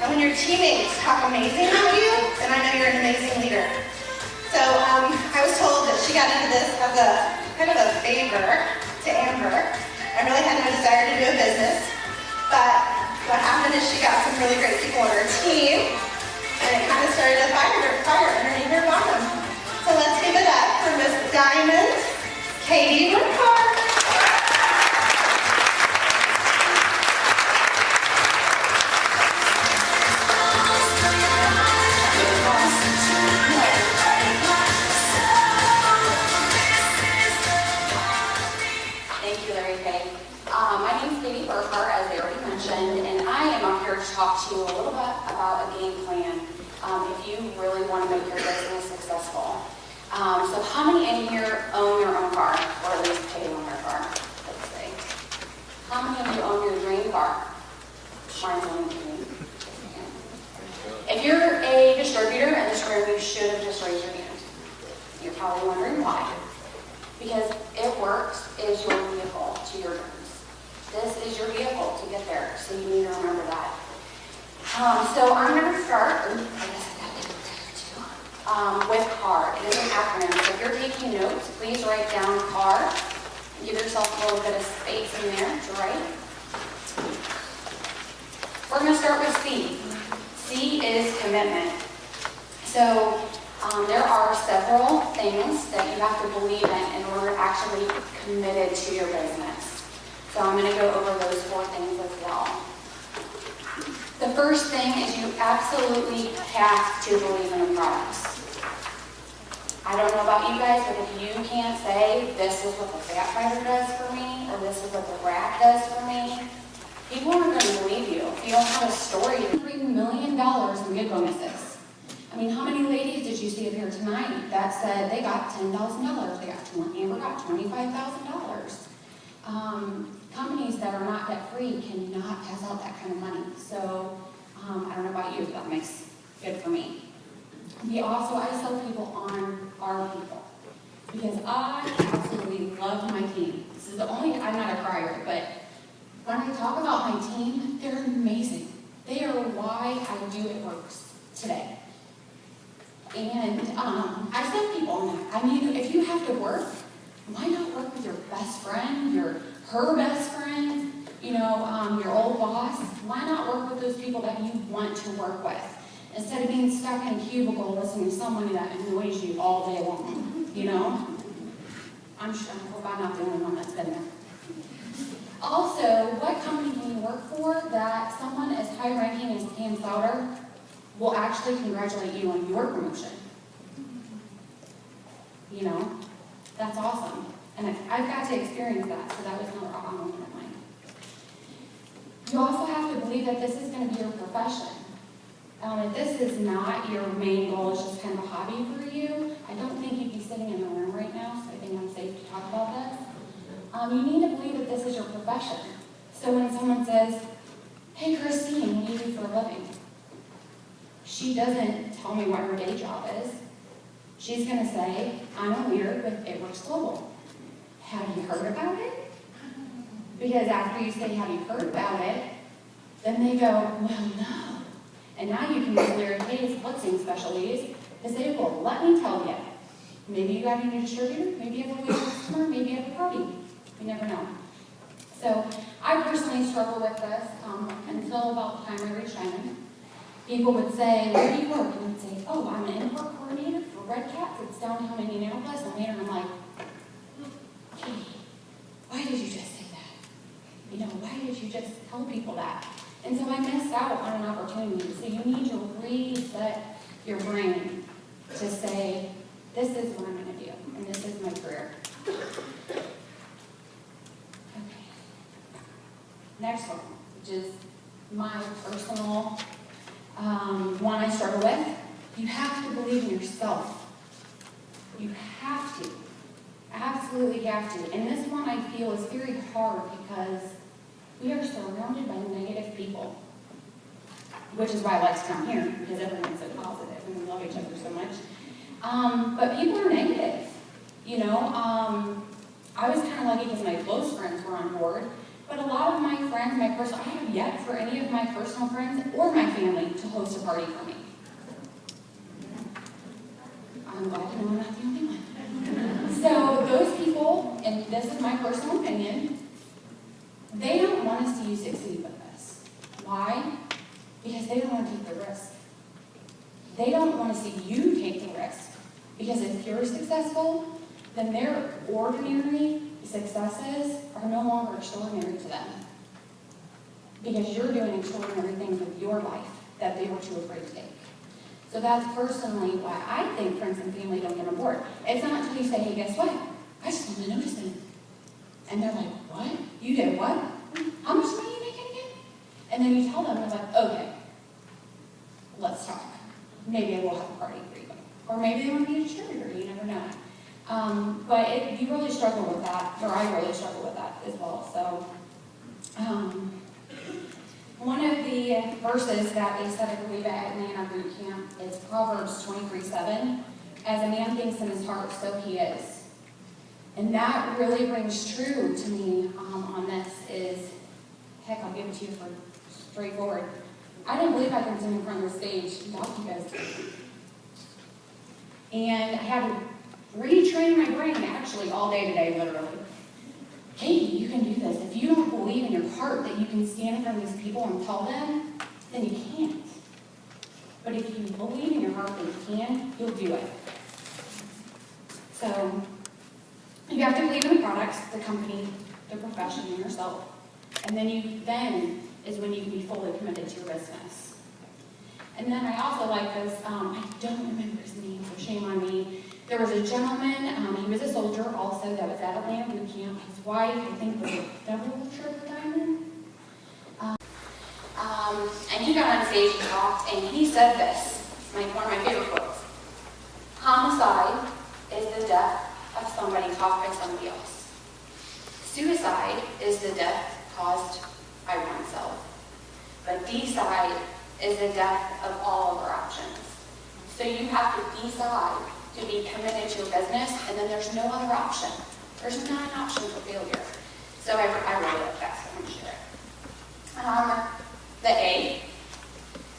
And when your teammates talk amazing about you, then I know you're an amazing leader. So I was told that she got into this as a kind of a favor to Amber. I really had no desire to do a business, but what happened is she got some really great people on her team, and it kind of started a fire underneath her bottom. So let's give it up for Miss Diamond Katie Woodcock. And I am up here to talk to you a little bit about a game plan if you really want to make your business successful. So how many in here own your own car, or at least pay on their car, let's say? How many of you own your dream car? Mine's only dream. If you're a distributor in this room, you should have just raised your hand. You're probably wondering why. Because It Works is your vehicle to your dreams. This is your vehicle to get there, so you need to remember that. So I'm going to start, I guess I got to do too, with CAR. It is an acronym. So if you're taking notes, please write down CAR. Give yourself a little bit of space in there to write. We're going to start with C. C is commitment. So there are several things that you have to believe in order to actually be committed to your business. So I'm going to go over those 4 things as well. The first thing is you absolutely have to believe in the products. I don't know about you guys, but if you can't say, this is what the Fat Fighter does for me, or this is what the Wrap does for me, people aren't going to believe you. If you don't have a story, $3 million in good bonuses. I mean, how many ladies did you see up here tonight that said they got $10,000? Amber got $25,000. Companies that are not debt-free cannot pass out that kind of money. So, I don't know about you, but that makes good for me. I sell people on our people. Because I absolutely love my team. This is I'm not a crier, but when I talk about my team, they're amazing. They are why I do It Works today. And I sell people on that. I mean, if you have to work, why not work with your best friend, her best friend, your old boss? Why not work with those people that you want to work with? Instead of being stuck in a cubicle listening to someone that annoys you all day long, I'm sure I'm not the only one that's been there. Also, what company can you work for that someone as high ranking as Pam Souter will actually congratulate you on your promotion? you know? That's awesome. And I've got to experience that, so that was another aha moment of mine. You also have to believe that this is going to be your profession. If this is not your main goal, it's just kind of a hobby for you, I don't think you'd be sitting in the room right now, so I think I'm safe to talk about this. You need to believe that this is your profession. So when someone says, hey Christine, what do you do for a living? She doesn't tell me what her day job is. She's going to say, I'm a leader with It Works Global. Have you heard about it? Because after you say, have you heard about it? Then they go, well, no. And now you can use Larry K's blitzing specialties to say, well, let me tell you. Maybe you got a new distributor, maybe you have a waiting customer, maybe you have a party. You never know. So I personally struggle with this until about the time I reached Shannon. People would say, where do you work? And I'd say, oh, I'm an import coordinator for Red Cats. It's downtown Indianapolis. And I'm like, Katie, why did you just say that? You know, why did you just tell people that? And so I missed out on an opportunity. So you need to reset your brain to say, this is what I'm going to do, and this is my career. Okay. Next one, which is my personal one I struggle with. You have to believe in yourself. You have to. Absolutely have to. And this one I feel is very hard because we are surrounded by negative people, which is why I like to come here, because everyone's so positive and we love each other so much. But people are negative, you know. I was kind of lucky because my close friends were on board, but a lot of my friends, I have yet for any of my personal friends or my family to host a party for me. I'm glad to know I'm not the only one. So those people, and this is my personal opinion, they don't want to see you succeed with this. Why? Because they don't want to take the risk. They don't want to see you take the risk. Because if you're successful, then their ordinary successes are no longer extraordinary to them. Because you're doing extraordinary things with your life that they were too afraid to take. So that's personally why I think friends and family don't get on board. It's not until you say, hey, guess what? I just want to notice them. And they're like, what? You did what? How much money are you making again? And then you tell them, they're like, okay, let's talk. Maybe I will have a party for you. Or maybe they want to be a distributor, you never know. But you really struggle with that, or I really struggle with that as well. So, one of the verses that they said, I believe, at Atlanta Boot Camp is Proverbs 23:7. As a man thinks in his heart, so he is. And that really rings true to me on this is, heck, I'll give it to you for straightforward. I don't believe I can stand in front of the stage and talk to you guys. And I had to retrain my brain actually all day today, literally. Katie, you can do this. If you don't believe in your heart that you can stand in front of these people and tell them, then you can't. But if you believe in your heart that you can, you'll do it. So, you have to believe in the products, the company, the profession, and yourself. And then is when you can be fully committed to your business. And then I also like this, I don't remember his name, so shame on me. There was a gentleman, he was a soldier also that was at Atlanta Boot Camp. His wife, I think, was a double triple diamond. And he got on stage and talked, and he said this, one of my favorite quotes. Homicide is the death of somebody caused by somebody else. Suicide is the death caused by oneself. But decide is the death of all of our options. So you have to decide to be committed to your business, and then there's no other option. There's not an option for failure. So I really like that, so I'm going to share it. The A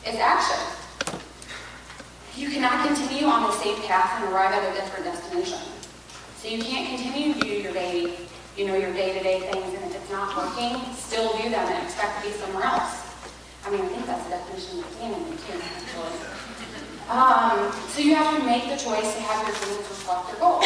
is action. You cannot continue on the same path and arrive at a different destination. So you can't continue to do your day-to-day things, and if it's not working, still do them and expect to be somewhere else. I mean, I think that's the definition of insanity too, actually. So you have to make the choice to have your dreams reflect your goals.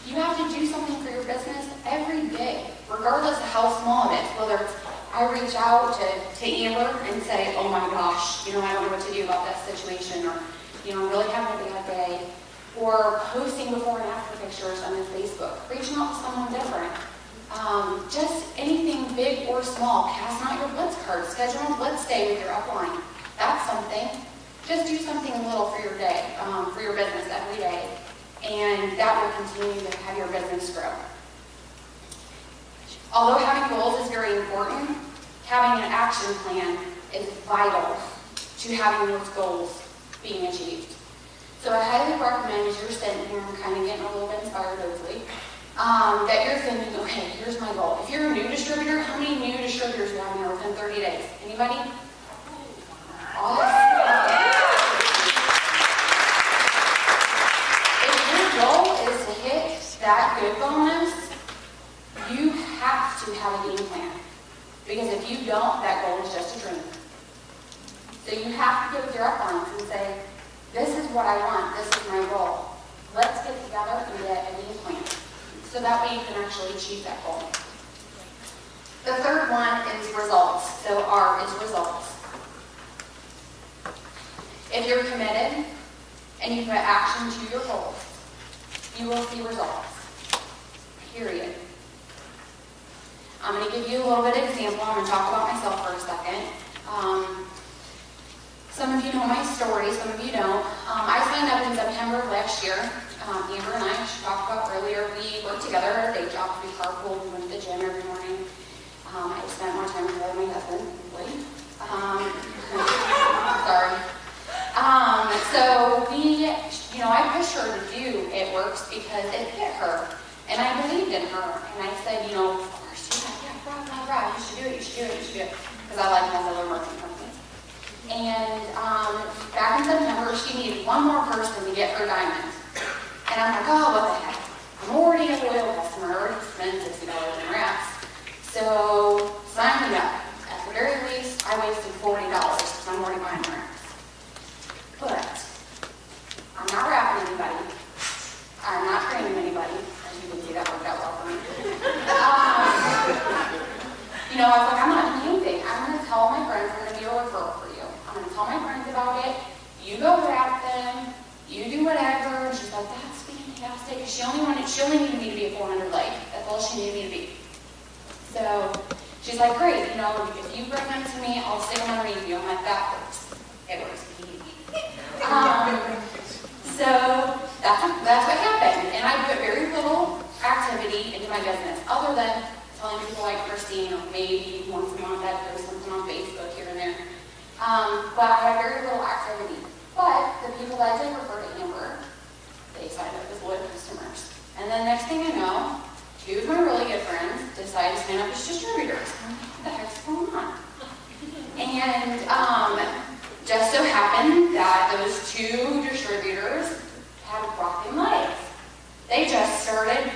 You have to do something for your business every day, regardless of how small it is. Whether it's I reach out to Amber and say, oh my gosh, I don't know what to do about this situation, or, I'm really having a bad day, or posting before and after pictures on his Facebook, reaching out to someone different. Just anything big or small, casting out your blitz cards, scheduling a blitz day with your upline. That's something. Just do something little for your day, for your business every day, and that will continue to have your business grow. Although having goals is very important, having an action plan is vital to having those goals being achieved. So I highly recommend, as you're sitting here and kind of getting a little bit inspired, hopefully, that you're thinking, okay, here's my goal. If you're a new distributor, how many new distributors do you have now within 30 days? Anybody? Awesome. If your goal is to hit that good bonus, you have to have a game plan. Because if you don't, that goal is just a dream. So you have to get with your uplines and say, this is what I want, this is my goal. Let's get together and get a game plan. So that way you can actually achieve that goal. The third one is results. So R is results. If you're committed and you put action to your goals, you will see results. Period. I'm going to give you a little bit of example. I'm going to talk about myself for a second. Some of you know my story, some of you don't. I signed up in September of last year. Amber and I, she talked about earlier, we worked together at our day job. We carpooled, we went to the gym every morning. I spent more time with my husband, Lee. Sorry. So we, I pushed her to do It Works because it fit her. And I believed in her. And I said, of course, rah, you should do it, you should do it, you should do it. Because I like Mozilla marketing company. And back in September, she needed one more person to get her diamond. And I'm like, oh, what the heck? I'm already a loyal customer, I already spent $60 in wraps. So sign me up. At the very least, I wasted $40 because I'm already buying wraps. But I'm not wrapping anybody. I'm not training anybody. As you can see, that worked out well for me. I was like, I'm not doing anything. I'm going to tell my friends I'm going to be a referral for you. I'm going to tell my friends about it. You go wrap them. You do whatever. And she's like, that's fantastic. She only needed me to be a 400 leg. That's all she needed me to be. So she's like, great. If you bring them to me, I'll stick them underneath you. I'm like, that works. It works. So that's what happened. And I put very little activity into my business other than telling people like Christine, maybe once a month I'd post something on Facebook here and there. But I had very little activity. But the people that I did refer to Amber, they signed up as loyal customers. And then next thing I know, two of my really good friends decided to sign up as distributors. I'm like, what the heck's going on? And just so happened that those two distributors had broken legs. They just started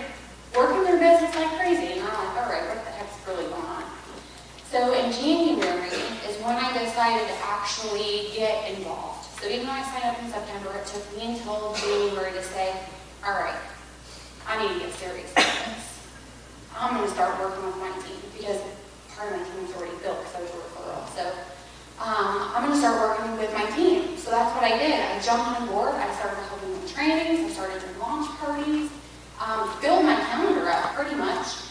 working their business like crazy. And I'm like, all right, what the heck's really going on? So in January is when I decided to actually get involved. So even though I signed up in September, it took me until January to say, all right, I need to get serious about this. I'm going to start working with my team because part of my team is already built because I was a referral. So I'm going to start working with my team. So that's what I did. I jumped on board. I started helping with trainings. I started doing launch parties. Filled my calendar up pretty much.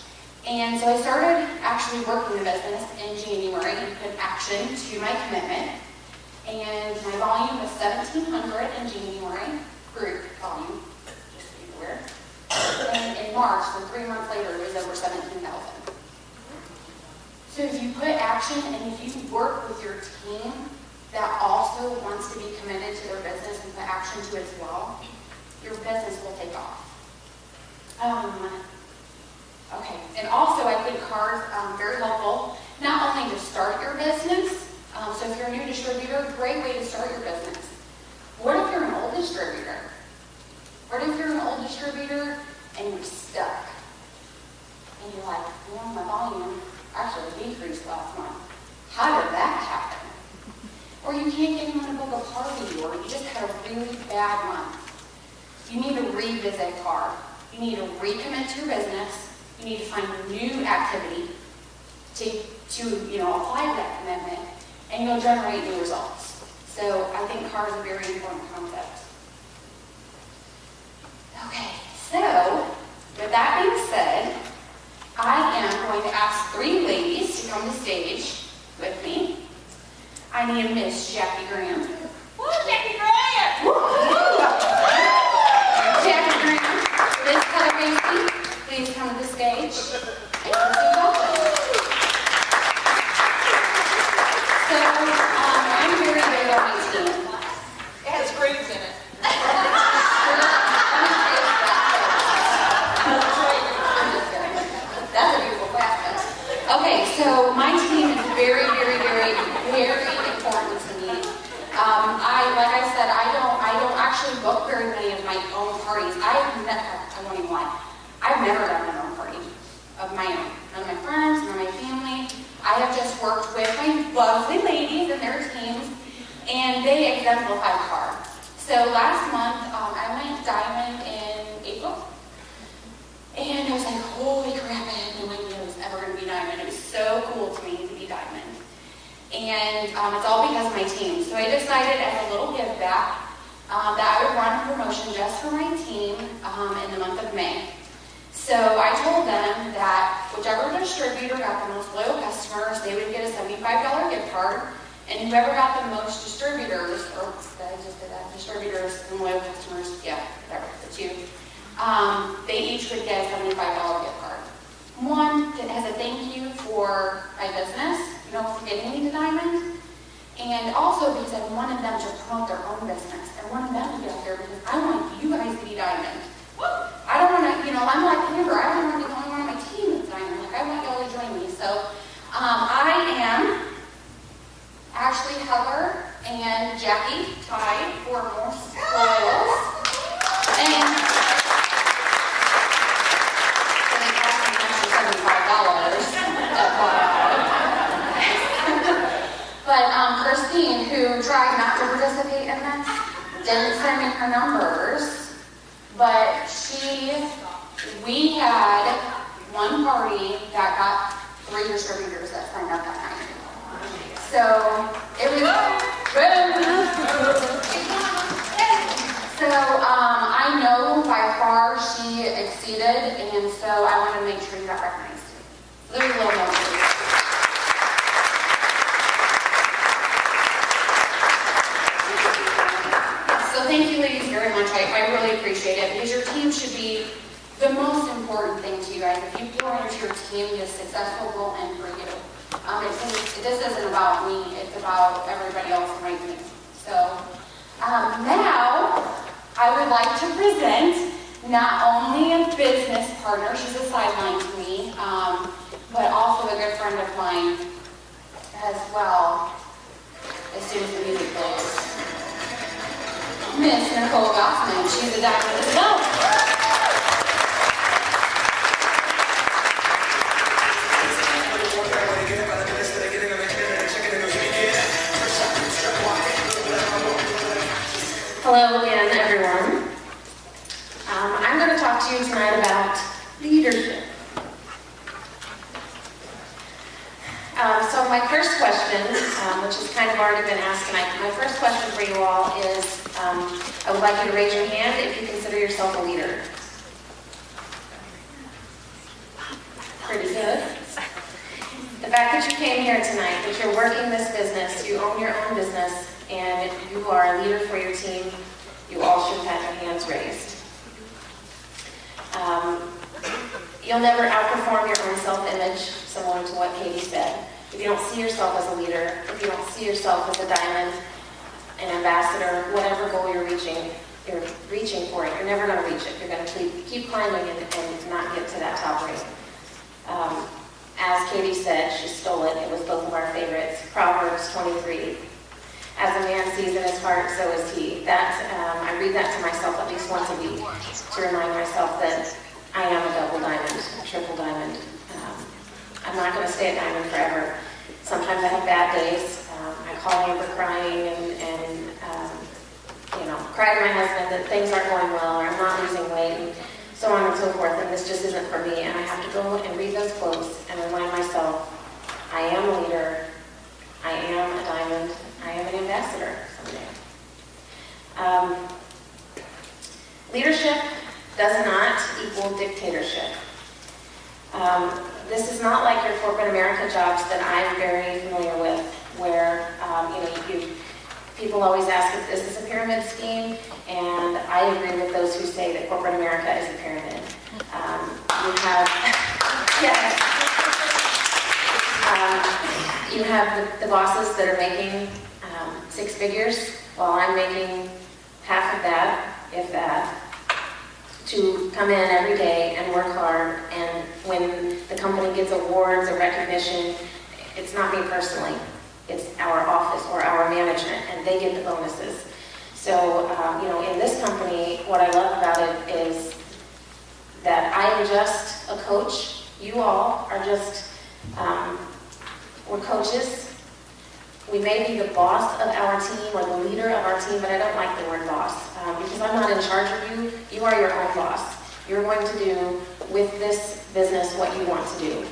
And so I started actually working the business in January and put action to my commitment. And my volume was 1,700 in January, group volume, just so you're aware. And in March, so 3 months later, it was over 17,000. So if you put action and if you work with your team that also wants to be committed to their business and put action to it as well, your business will take off. Okay, and also I think cards very helpful, not only to start your business, so if you're a new distributor, great way to start your business. What if you're an old distributor? What if you're an old distributor and you're stuck? And you're like, my volume actually decreased last month. How did that happen? Or you can't get anyone to book a party, or you just had a really bad month. You need to revisit card. You need to recommit to your business. You need to find new activity to apply to that commitment, and you'll generate new results. So I think CAR is a very important concept. Okay, so stage with me, I need Miss Jackie Graham. Woo, Jackie Graham! Jackie Graham, Liz Calabresi, please come to the stage. And Christy Wilson. So, I'm very big on my team. It has grooves in it. That's a beautiful class. Okay, so my team is very important to me. Like I said, I don't actually book very many of my own parties. I won't even lie. I've never done my own party of my own. None of my friends, none of my family. I have just worked with my lovely ladies and their teams, and they exemplify the car. So last month, I went diamond in April, and I was like, holy crap, I had no idea it was ever going to be diamond. It was so cool to me to be diamond. And it's all because of my team. So I decided as a little give back that I would run a promotion just for my team in the month of May. So I told them that whichever distributor got the most loyal customers, they would get a $75 gift card. And whoever got the most distributors, or I just did that, distributors and loyal customers, yeah, whatever, the two, they each would get a $75 gift card. One that has a thank you for my business, for getting me to Diamond, and also because I wanted them to promote their own business. I wanted them to get out there because I want you guys to be Diamond. I don't want to, I'm like Amber, I don't want to be the only one on my team that's Diamond. Like, I want y'all to join me. So, I am Ashley, Heather, and Jackie tied for most loyals. And they cost me $75. But Christine, who tried not to participate in this, didn't send me her numbers, but we had one party that got 3 distributors that signed up that night. So it was So I know by far she exceeded, and so I want to make sure you got recognized. There's a little more. So thank you ladies very much. I really appreciate it because your team should be the most important thing to you guys. If you pour into your team, the successful will end for you. This isn't about me, it's about everybody else in my team. So now I would like to present not only a business partner, she's a sideline to me, but also a good friend of mine as well, as soon as the music plays. Miss Nicole Gossman, she's a diamond as well. Hello again, everyone. I'm going to talk to you tonight about leadership. So my first question, which has kind of already been asked tonight, my first question for you all is, I would like you to raise your hand if you consider yourself a leader. Pretty good. The fact that you came here tonight, that you're working this business, you own your own business, and you are a leader for your team, you all should have had your hands raised. You'll never outperform your own self-image, similar to what Katie said. If you don't see yourself as a leader, if you don't see yourself as a diamond, an ambassador, whatever goal you're reaching for it, you're never going to reach it. You're going to keep climbing and not get to that top rate. As Katie said, she stole it. It was both of our favorites. Proverbs 23. As a man sees in his heart, so is he. I read that to myself at least once a week to remind myself that I am a double diamond, a triple diamond. I'm not going to stay a diamond forever. Sometimes I have bad days. I call Amber crying and cry to my husband that things aren't going well, or I'm not losing weight, and so on and so forth, and this just isn't for me. And I have to go and read those quotes and remind myself, I am a leader, I am a diamond, I am an ambassador someday. Leadership does not equal dictatorship. This is not like your corporate America jobs that I'm very familiar with, where people always ask if this is a pyramid scheme, and I agree with those who say that corporate America is a pyramid. You have the bosses that are making 6 figures, while I'm making half of that, if that, to come in every day and work hard, and when the company gets awards or recognition, it's not me personally, it's our office or our management, and they get the bonuses. So, in this company, what I love about it is that I am just a coach. You all are just, we're coaches. We may be the boss of our team or the leader of our team, but I don't like the word boss because I'm not in charge of you. You are your own boss. You're going to do with this business what you want to do.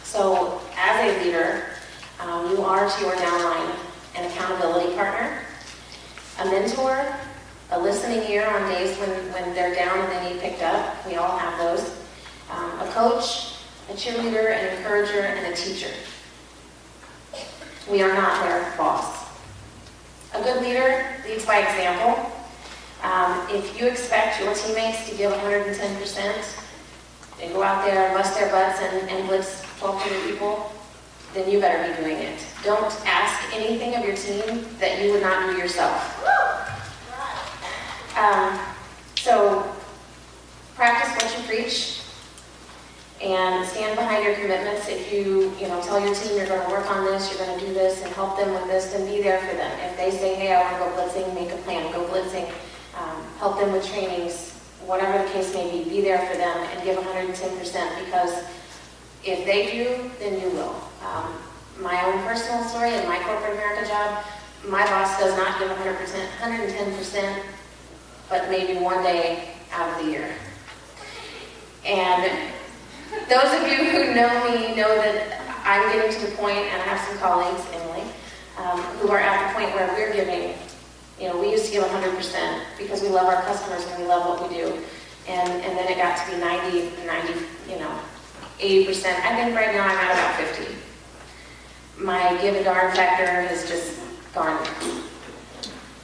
So as a leader, you are to your downline an accountability partner, a mentor, a listening ear on days when they're down and they need picked up. We all have those. A coach, a cheerleader, an encourager, and a teacher. We are not their boss. A good leader leads by example. If you expect your teammates to give 110%, and go out there and bust their butts and blitz 1,200 people, then you better be doing it. Don't ask anything of your team that you would not do yourself. So practice what you preach and stand behind your commitments. If you tell your team you're going to work on this, you're going to do this and help them with this, then be there for them. If they say, hey, I want to go blitzing, make a plan, go blitzing, help them with trainings, whatever the case may be there for them and give 110%, because if they do, then you will. My own personal story in my corporate America job, my boss does not give 110%, but maybe one day out of the year. And those of you who know me know that I'm getting to the point, and I have some colleagues, Emily, who are at the point where we're giving, we used to give 100% because we love our customers and we love what we do. And then it got to be 90, 80%. I think right now I'm at about 50. My give a darn factor has just gone.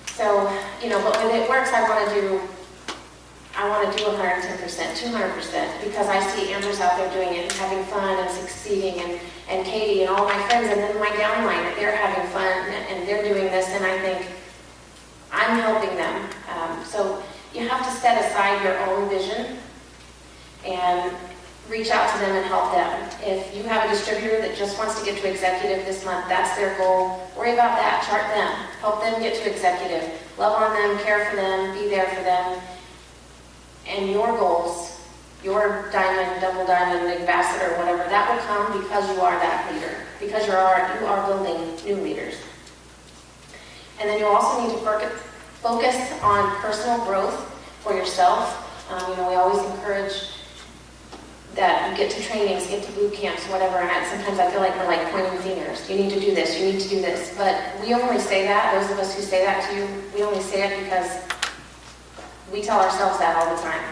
So, but when it works, I want to do 110%, 200%, because I see Amber's out there doing it and having fun and succeeding, and Katie and all my friends, and then my downline, they're having fun and they're doing this, and I think I'm helping them. So you have to set aside your own vision and reach out to them and help them. If you have a distributor that just wants to get to executive this month, that's their goal. Worry about that, chart them, help them get to executive, love on them, care for them, be there for them. And your goals, your diamond, double diamond, ambassador, whatever, that will come because you are that leader, because you are building new leaders. And then you also need to focus on personal growth for yourself. We always encourage that you get to trainings, get to boot camps, whatever, and sometimes I feel like we're like pointing fingers. You need to do this, you need to do this. But we only say that, those of us who say that to you, we only say it because we tell ourselves that all the time.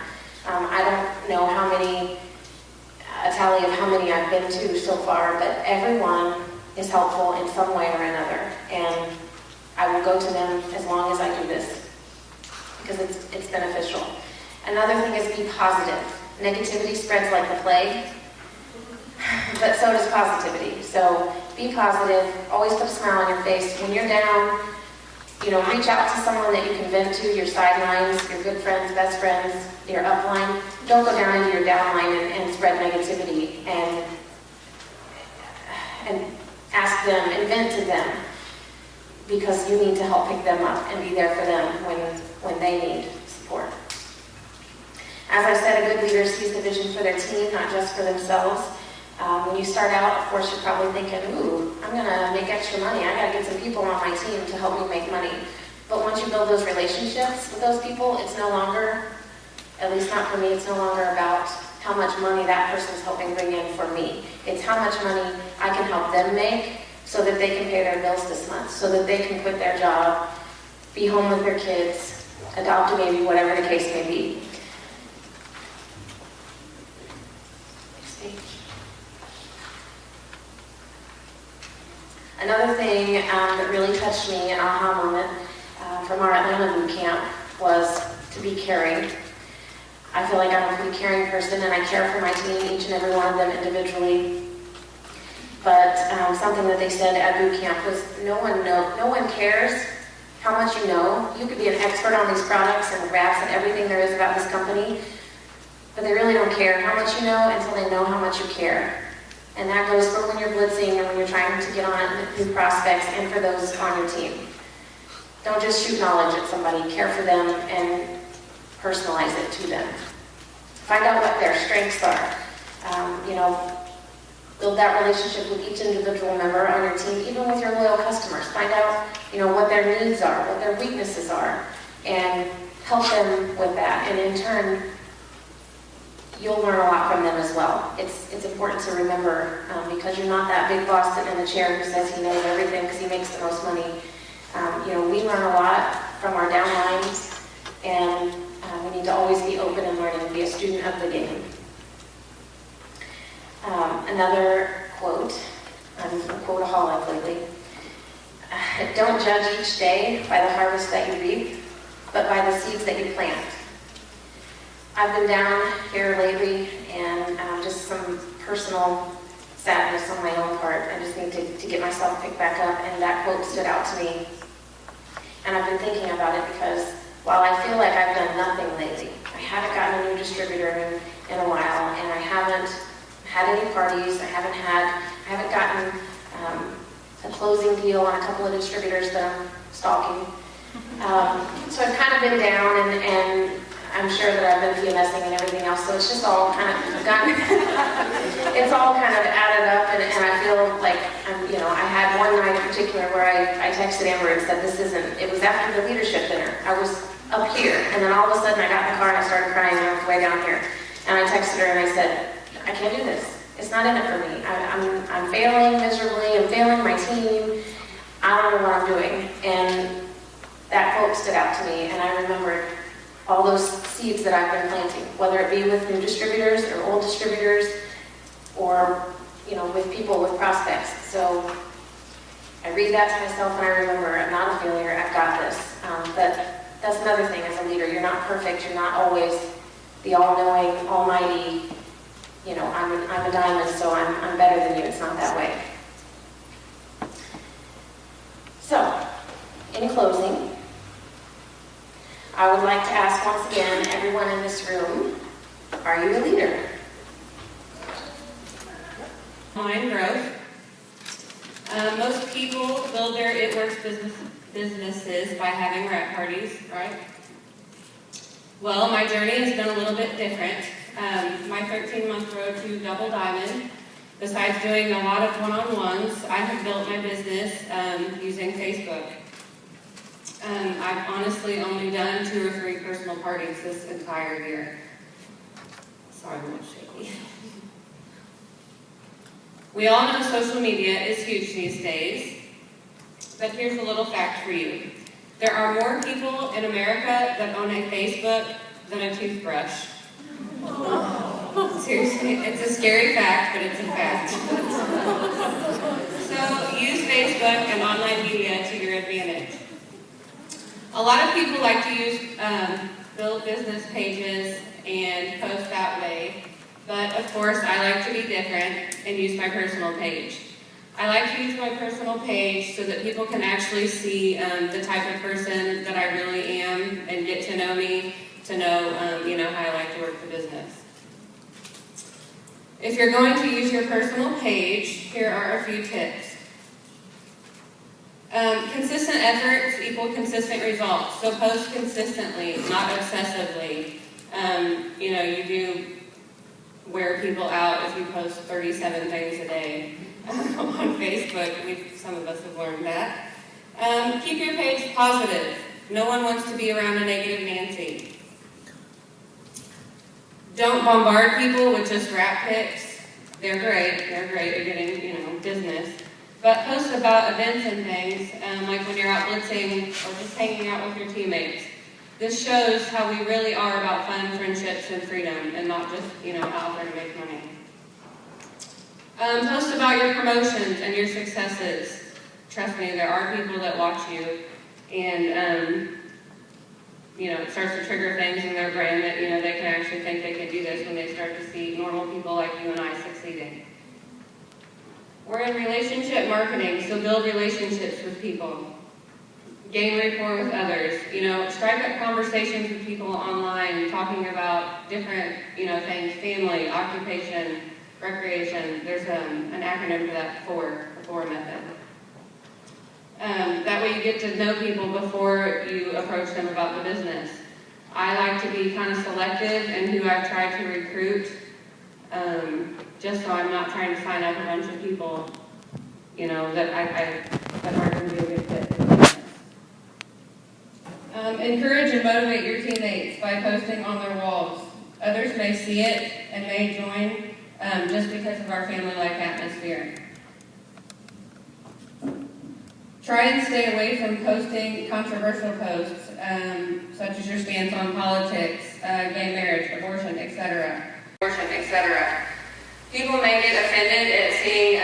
I don't know a tally of how many I've been to so far, but everyone is helpful in some way or another. And I will go to them as long as I do this, because it's beneficial. Another thing is be positive. Negativity spreads like the plague, but so does positivity. So be positive, always put a smile on your face. When you're down, reach out to someone that you can vent to, your sidelines, your good friends, best friends, your upline. Don't go down into your downline and spread negativity and ask them and vent to them, because you need to help pick them up and be there for them when they need support. As I said, a good leader sees the vision for their team, not just for themselves. When you start out, of course, you're probably thinking, ooh, I'm going to make extra money. I got to get some people on my team to help me make money. But once you build those relationships with those people, it's no longer, at least not for me, it's no longer about how much money that person's helping bring in for me. It's how much money I can help them make so that they can pay their bills this month, so that they can quit their job, be home with their kids, adopt a baby, whatever the case may be. Another thing that really touched me, an aha moment from our Atlanta boot camp, was to be caring. I feel like I'm a pretty caring person, and I care for my team, each and every one of them individually. But something that they said at boot camp was, no one cares how much you know. You could be an expert on these products and wraps and everything there is about this company, but they really don't care how much you know until they know how much you care. And that goes for when you're blitzing and when you're trying to get on new prospects and for those on your team. Don't just shoot knowledge at somebody. Care for them and personalize it to them. Find out what their strengths are. Build that relationship with each individual member on your team, even with your loyal customers. Find out, what their needs are, what their weaknesses are, and help them with that. And in turn, you'll learn a lot from them as well. It's important to remember, because you're not that big boss sitting in the chair who says he knows everything because he makes the most money. We learn a lot from our downlines, and we need to always be open and learning and be a student of the game. Another quote, I'm a quoteaholic lately. Don't judge each day by the harvest that you reap, but by the seeds that you plant. I've been down here lately, and just some personal sadness on my own part. I just need to get myself picked back up, and that quote stood out to me. And I've been thinking about it because while I feel like I've done nothing lately, I haven't gotten a new distributor in a while, and I haven't had any parties, I haven't gotten a closing deal on a couple of distributors that I'm stalking. So I've kind of been down, and I'm sure that I've been PMSing and everything else, so it's just all kind of it's all kind of added up, and I feel like I had one night in particular where I texted Amber and said, it was after the leadership dinner. I was up here, and then all of a sudden I got in the car and I started crying on the way down here. And I texted her and I said, I can't do this. It's not in it for me. I'm failing miserably. I'm failing my team. I don't know what I'm doing. And that quote stood out to me, and I remembered all those seeds that I've been planting, whether it be with new distributors or old distributors, or with people, with prospects. So I read that to myself, and I remember I'm not a failure. I've got this. But that's another thing as a leader. You're not perfect. You're not always the all-knowing, almighty. I'm a diamond, so I'm better than you. It's not that way. So, in closing, I would like to ask once again everyone in this room, are you a leader? Online growth. Most people build their It Works businesses by having rep parties, right? Well, my journey has been a little bit different. My 13-month road to Double Diamond, besides doing a lot of one-on-ones, I have built my business using Facebook. I've honestly only done 2 or 3 personal parties this entire year. Sorry, I'm a little shaky. We all know social media is huge these days, but here's a little fact for you. There are more people in America that own a Facebook than a toothbrush. Seriously, it's a scary fact, but it's a fact. So use Facebook and online media to your advantage. A lot of people like to use build business pages and post that way, but of course I like to be different and use my personal page. I like to use my personal page so that people can actually see the type of person that I really am and get to know me, to know how I like to work the business. If you're going to use your personal page, here are a few tips. Consistent efforts equal consistent results. So post consistently, not obsessively. You do wear people out if you post 37 things a day on Facebook. Some of us have learned that. Keep your page positive. No one wants to be around a negative Nancy. Don't bombard people with just rap pics. They're great at getting, business. But post about events and things, like when you're out blitzing or just hanging out with your teammates. This shows how we really are about fun, friendships, and freedom, and not just, out there to make money. Post about your promotions and your successes. trust me, there are people that watch you, and it starts to trigger things in their brain that, they can actually think they can do this when they start to see normal people like you and I succeeding. We're in relationship marketing, so build relationships with people. Gain rapport with others. Strike up conversations with people online, talking about different, things, family, occupation, recreation. There's an acronym for that, the FOR method. That way you get to know people before you approach them about the business. I like to be kind of selective in who I've tried to recruit, just so I'm not trying to sign up a bunch of people, that aren't going to be a good fit for the business. Encourage and motivate your teammates by posting on their walls. Others may see it and may join just because of our family-like atmosphere. Try and stay away from posting controversial posts, such as your stance on politics, gay marriage, abortion, etc. People may get offended at seeing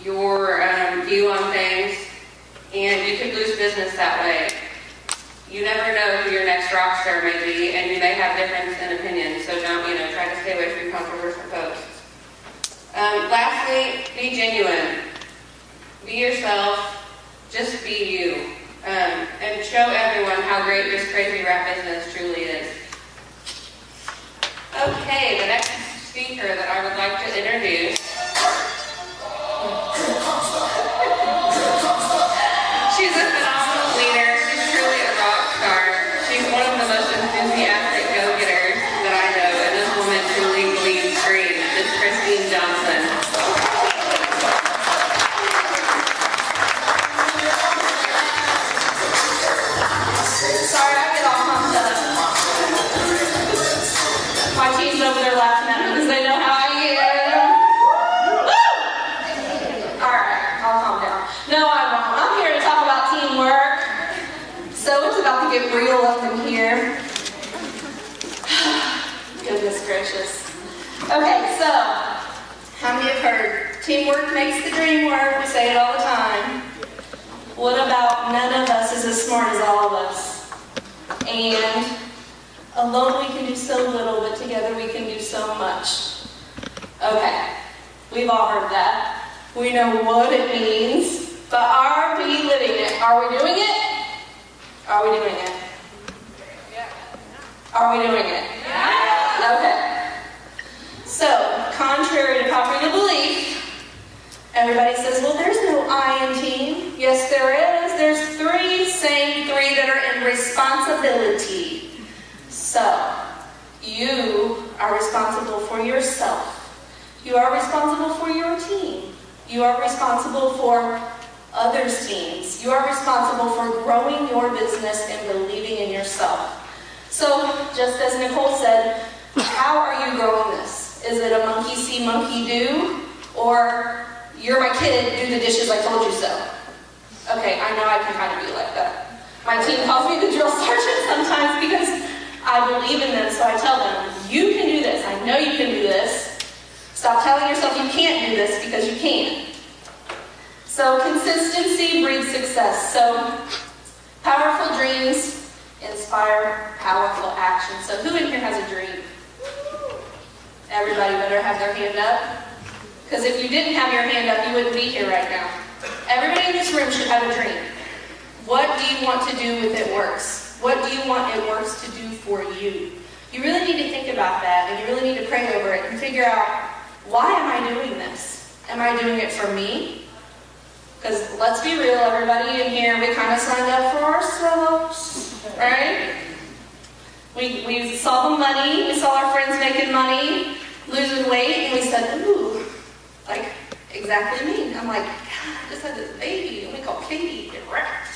your view on things, and you could lose business that way. You never know who your next rock star may be, and you may have difference in opinion, so don't, try to stay away from controversial posts. Lastly, be genuine. Be yourself, just be you, and show everyone how great this crazy rap business truly is. Okay, the next speaker that I would like to introduce. She's a phenomenal leader. She's truly a rock star. She's one of the most enthusiastic go-getters that I know, and this woman truly bleeds green. It's Christine Johnson. Sorry, I get all pumped up. My team's over there laughing at me because they know how I am. Woo! Alright, I'll calm down. No, I won't. I'm here to talk about teamwork. So it's about to get real up in here. Goodness gracious. Okay, so, how many have heard, teamwork makes the dream work? We say it all the time. What about none of us is as smart as all of us? And alone we can do so little, but together we can do so much. Okay, we've all heard that. We know what it means, but are we living it? Are we doing it? Are we doing it? Are we doing it? Okay. So, contrary to popular belief, everybody says, well, there's no I in team. Yes, there is. There's three that are in responsibility. So, you are responsible for yourself. You are responsible for your team. You are responsible for others' teams. You are responsible for growing your business and believing in yourself. So, just as Nicole said, how are you growing this? Is it a monkey see, monkey do? Or you're my kid, do the dishes, I told you so. Okay, I know I can kind of be like that. My team calls me the drill sergeant sometimes because I believe in them, so I tell them, you can do this. I know you can do this. Stop telling yourself you can't do this because you can. So consistency breeds success. So powerful dreams inspire powerful action. So who in here has a dream? Everybody better have their hand up. Because if you didn't have your hand up, you wouldn't be here right now. Everybody in this room should have a dream. What do you want to do with It Works? What do you want It Works to do for you? You really need to think about that, and you really need to pray over it and figure out, why am I doing this? Am I doing it for me? Because let's be real, everybody in here, we kind of signed up for ourselves, right? We saw the money, we saw our friends making money, losing weight, and we said, ooh, like, exactly me. I'm like, God, I just had this baby, and we call Katie, get wrecked.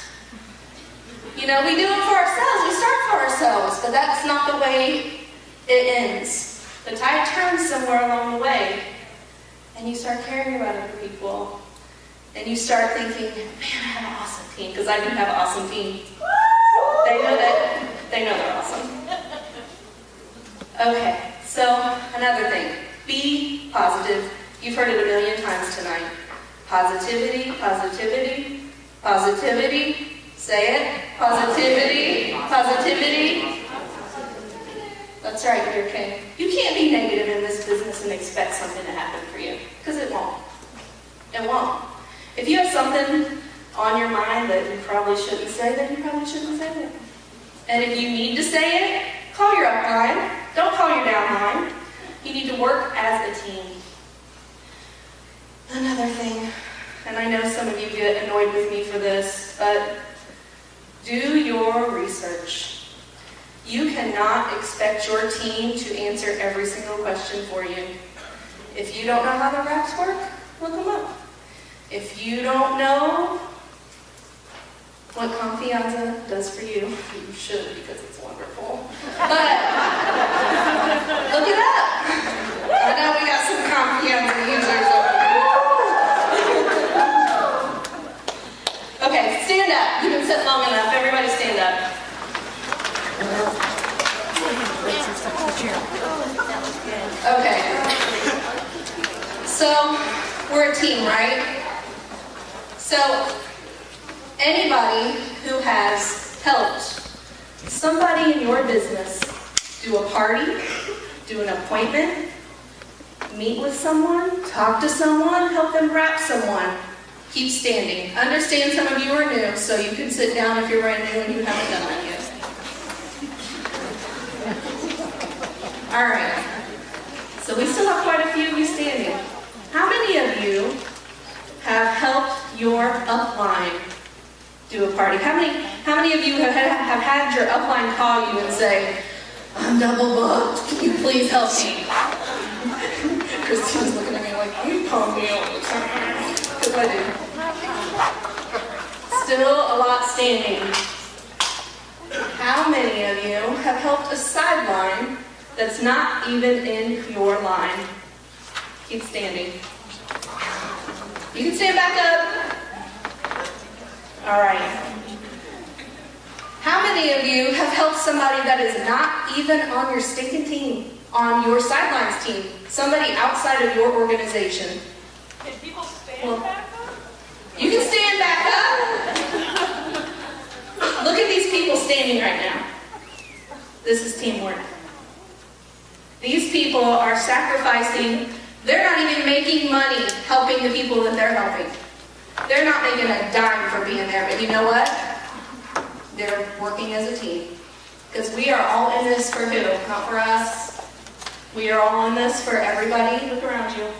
You know, we do it for ourselves, we start for ourselves, but that's not the way it ends. The tide turns somewhere along the way, and you start caring about other people, and you start thinking, man, I have an awesome team, because I do have an awesome team. They know that, they know they're awesome. Okay, so another thing, be positive. You've heard it a million times tonight. Positivity, positivity, positivity. Say it. Positivity, positivity. That's right, dear King. You can't be negative in this business and expect something to happen for you, because it won't. It won't. If you have something on your mind that you probably shouldn't say, then you probably shouldn't say it. And if you need to say it, call your upline. Don't call your downline. You need to work as a team. Another thing, and I know some of you get annoyed with me for this, but do your research. You cannot expect your team to answer every single question for you. If you don't know how the wraps work, look them up. If you don't know what Confianza does for you, you should, because it's wonderful. But look it up. I know we got some Confianza users over here. Okay, stand up. You've been sitting long enough. Everybody stand up. Okay. So, we're a team, right? So, anybody who has helped somebody in your business do a party, do an appointment, meet with someone, talk to someone, help them wrap someone, keep standing. Understand some of you are new, so you can sit down if you're brand new and you haven't done that yet. All right. So we still have quite a few of you standing. How many of you have helped your upline do a party? How many of you have had your upline call you and say, I'm double booked, can you please help me? Christine's looking at me like, you call me all the time. Because I do. Still a lot standing. How many of you have helped a sideline that's not even in your line? Keep standing. You can stand back up. All right. How many of you have helped somebody that is not even on your stinking team, on your sidelines team, somebody outside of your organization? Can people stand back up? You can stand back up. Look at these people standing right now. This is teamwork. These people are sacrificing. They're not even making money helping the people that they're helping. They're not making a dime for being there, but you know what? They're working as a team. Because we are all in this for who? Not for us. We are all in this for everybody. Look around you.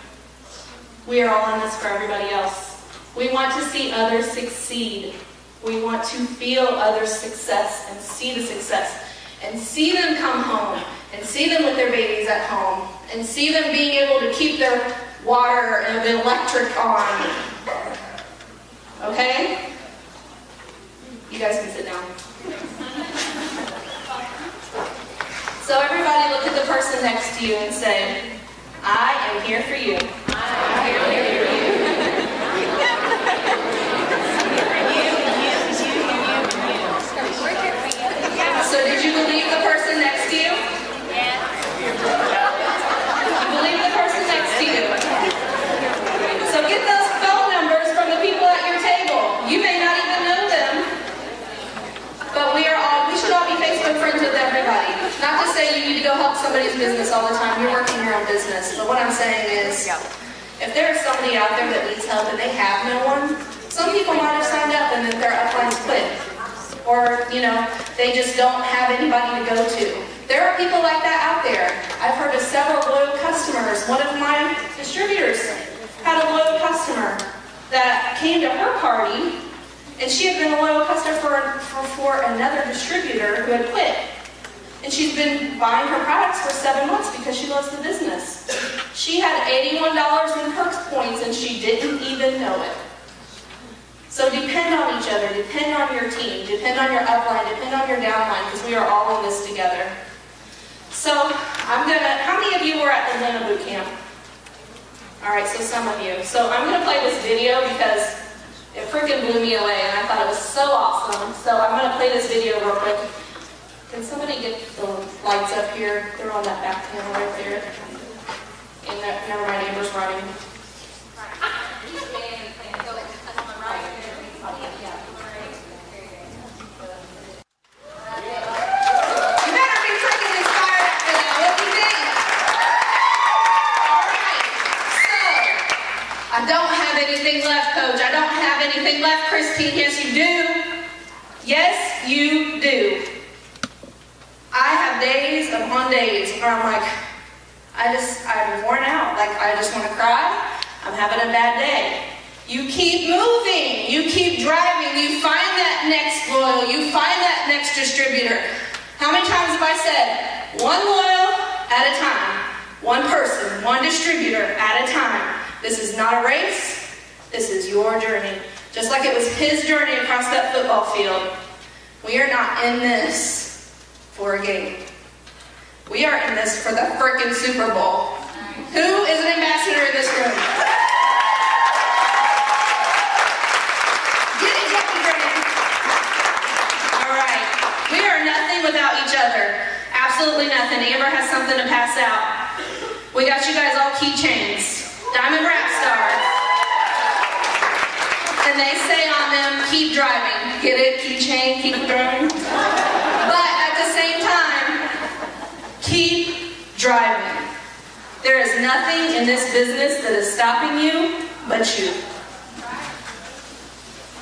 We are all in this for everybody else. We want to see others succeed. We want to feel others' success and see the success. And see them come home. And see them with their babies at home. And see them being able to keep their water and the electric on. Okay? You guys can sit down. So everybody look at the person next to you and say, I am here for you. I am here for you. So did you believe the person next to you? Yes. You believe the person next to you? So get those phone numbers from the people at your table. You may not even know them, but we should all be Facebook friends with everybody. Not to say you need to go help somebody's business all the time. You're working your own business. But what I'm saying is, if there is somebody out there that needs help and they have no one, some people might have signed up and then their uplines quit. Or, they just don't have anybody to go to. There are people like that out there. I've heard of several loyal customers. One of my distributors had a loyal customer that came to her party, and she had been a loyal customer for another distributor who had quit. And she's been buying her products for 7 months because she loves the business. She had $81 in Perks points, and she didn't even know it. So depend on each other, depend on your team, depend on your upline, depend on your downline, because we are all in this together. So how many of you were at Atlanta Boot Camp? All right, so some of you. So I'm going to play this video because it freaking blew me away, and I thought it was so awesome. So I'm going to play this video real quick. Can somebody get the lights up here? They're on that back panel right there. And never my neighbor's running. anything left, Coach. I don't have anything left, Christine. Yes, you do. Yes, you do. I have days upon days where I'm like, I'm worn out. Like, I just want to cry. I'm having a bad day. You keep moving. You keep driving. You find that next loyal. You find that next distributor. How many times have I said, one loyal at a time, one person, one distributor at a time. This is not a race. This is your journey. Just like it was his journey across that football field. We are not in this for a game. We are in this for the frickin' Super Bowl. Who is an ambassador in this room? Get it, Jackie Brennan. All right. We are nothing without each other. Absolutely nothing. Amber has something to pass out. We got you guys all keychains. Diamond Rap Stars. And they say on them, keep driving. Get it? Keychain, keep driving. But at the same time, keep driving. There is nothing in this business that is stopping you but you.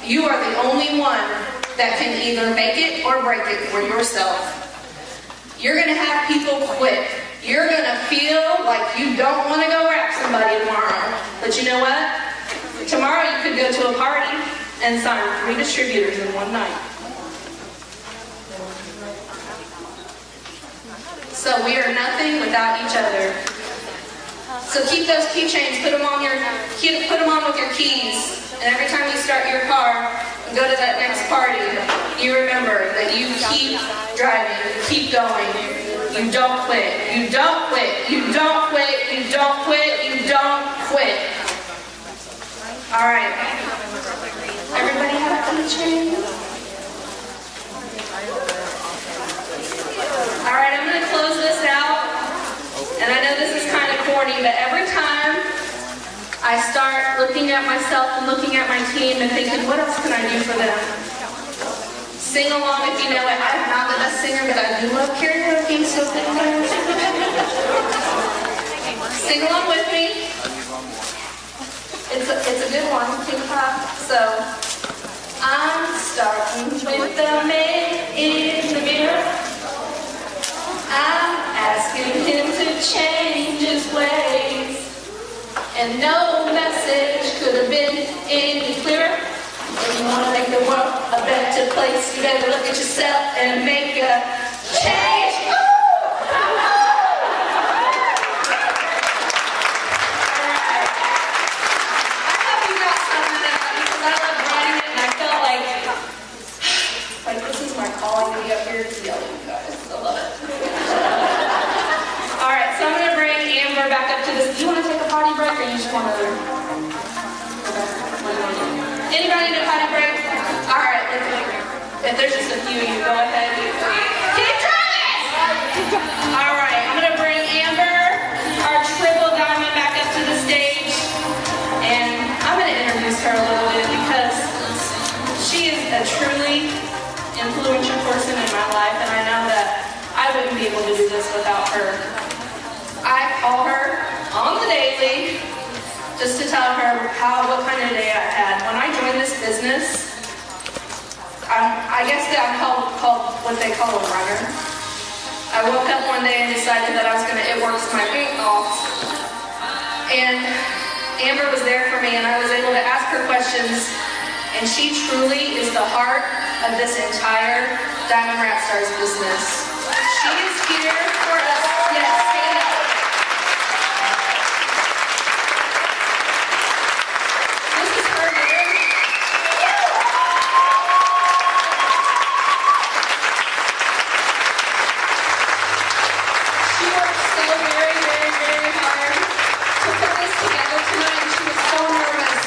You are the only one that can either make it or break it for yourself. You're going to have people quit. You're going to feel like you don't want to go rap somebody tomorrow. But you know what? Tomorrow you could go to a party and sign 3 distributors in one night. So we are nothing without each other. So keep those keychains, put them on with your keys, and every time you start your car and go to that next party, you remember that you keep driving, you keep going. You don't quit. You don't quit. You don't quit. You don't quit. You don't quit. All right. Everybody have a keychain? All right, I'm going to close this out. And I know this is kind of corny, but every time I start looking at myself and looking at my team and thinking, what else can I do for them? Sing along if you know it. I'm not the best singer, but I do love karaoke, so sing along with me. It's a good one, Pink Pop. So, I'm starting with the man in the mirror. I'm asking him to change his ways. And no message could have been any clearer. If you want to make the world a better place, you better look at yourself and make a change. Calling me up here to yell at you guys. I love it. All right, so I'm going to bring Amber back up to this. Do you want to take a potty break or you just want to? Anybody need a potty break? All right, if there's just a few of you, go ahead. Keep driving! All right, I'm going to bring Amber, our triple diamond, back up to the stage. And I'm going to introduce her a little bit because she is a truly influential person in my life, and I know that I wouldn't be able to do this without her. I call her on the daily just to tell her what kind of day I had. When I joined this business, I guess that I'm called what they call a runner. I woke up one day and decided that it works my feet off. And Amber was there for me, and I was able to ask her questions, and she truly is the heart of this entire Diamond Rap Stars business. She is here for us. Yes, stand up. This is her here. She worked so very, very, very hard to put this together tonight, and she was so nervous.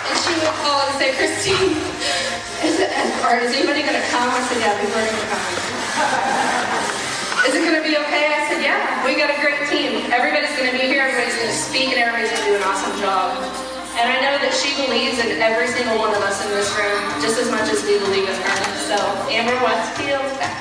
And she would call and say, Christine, is anybody going to come? I said, yeah, people are going to come. Is it going to be okay? I said, yeah, we got a great team. Everybody's going to be here, everybody's going to speak, and everybody's going to do an awesome job. And I know that she believes in every single one of us in this room just as much as we believe in her. So, Amber Westfield, back.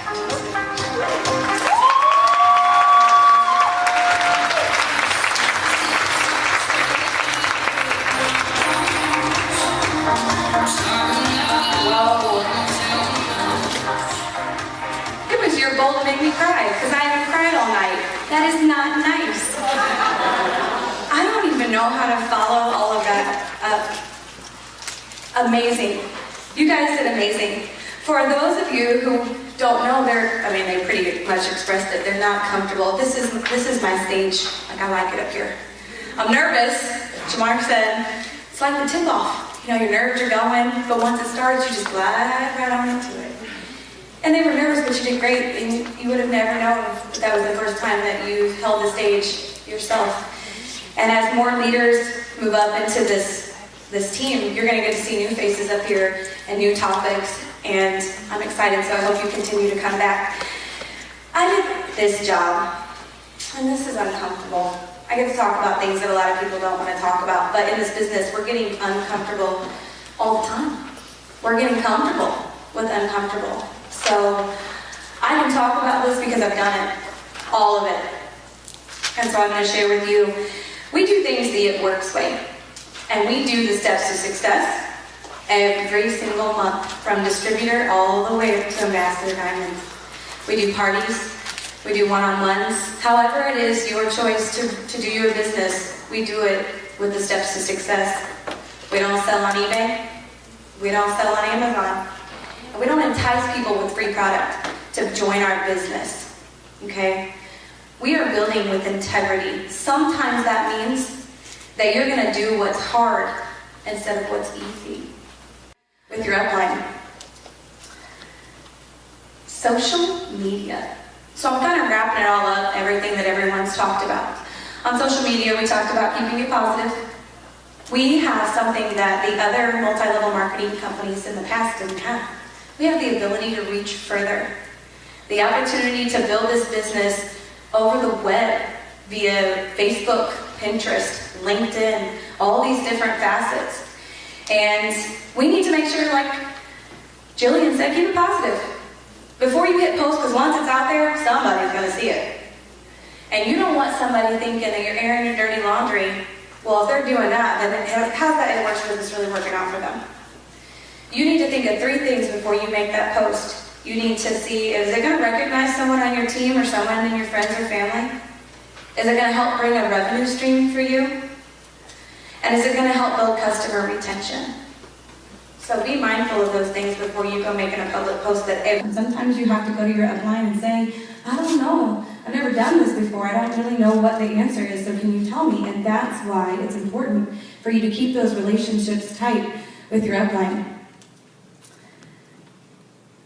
is not nice. I don't even know how to follow all of that up. Amazing. You guys did amazing. For those of you who don't know, they pretty much expressed it. They're not comfortable. This is my stage. Like, I like it up here. I'm nervous. Jamar said, it's like the tip-off. You know, your nerves are going, but once it starts, you just glide right on into it. And they were nervous, but you did great, and you would have never known if that was the first time that you held the stage yourself. And as more leaders move up into this team, you're going to get to see new faces up here and new topics, and I'm excited, so I hope you continue to come back. I did this job, and this is uncomfortable. I get to talk about things that a lot of people don't want to talk about, but in this business, we're getting uncomfortable all the time. We're getting comfortable with uncomfortable. So I can talk about this because I've done it, all of it. And so I'm going to share with you, we do things the It Works way. And we do the steps to success every single month, from distributor all the way up to Ambassador Diamond. We do parties, we do one-on-ones. However it is your choice to do your business, we do it with the steps to success. We don't sell on eBay. We don't sell on Amazon. And we don't entice people with free product to join our business, okay? We are building with integrity. Sometimes that means that you're going to do what's hard instead of what's easy. With your upline. Social media. So I'm kind of wrapping it all up, everything that everyone's talked about. On social media, we talked about keeping it positive. We have something that the other multi-level marketing companies in the past didn't have. We have the ability to reach further. The opportunity to build this business over the web via Facebook, Pinterest, LinkedIn, all these different facets. And we need to make sure, like Jillian said, keep it positive. Before you hit post, because once it's out there, somebody's going to see it. And you don't want somebody thinking that you're airing your dirty laundry. Well, if they're doing that, then how's that It Works business really working out for them? You need to think of 3 things before you make that post. You need to see, is it going to recognize someone on your team or someone in your friends or family? Is it going to help bring a revenue stream for you? And is it going to help build customer retention? So be mindful of those things before you go making a public post that sometimes you have to go to your upline and say, I don't know. I've never done this before. I don't really know what the answer is, so can you tell me? And that's why it's important for you to keep those relationships tight with your upline.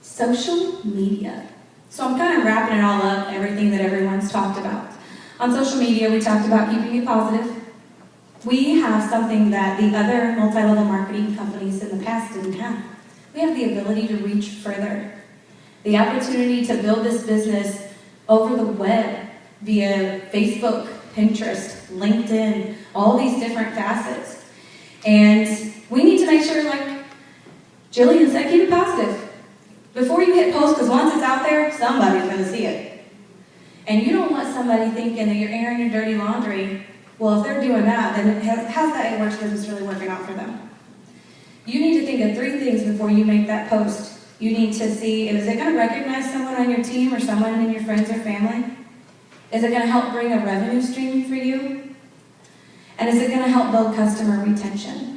Social media. So I'm kind of wrapping it all up, everything that everyone's talked about. On social media, we talked about keeping it positive. We have something that the other multi-level marketing companies in the past didn't have. We have the ability to reach further. The opportunity to build this business over the web via Facebook, Pinterest, LinkedIn, all these different facets. And we need to make sure, like Jillian said, keep it positive. Before you hit post, because once it's out there, somebody's going to see it. And you don't want somebody thinking that you're airing your dirty laundry. Well, if they're doing that, then how's that It Works business really working out for them? You need to think of 3 things before you make that post. You need to see, is it going to recognize someone on your team or someone in your friends or family? Is it going to help bring a revenue stream for you? And is it going to help build customer retention?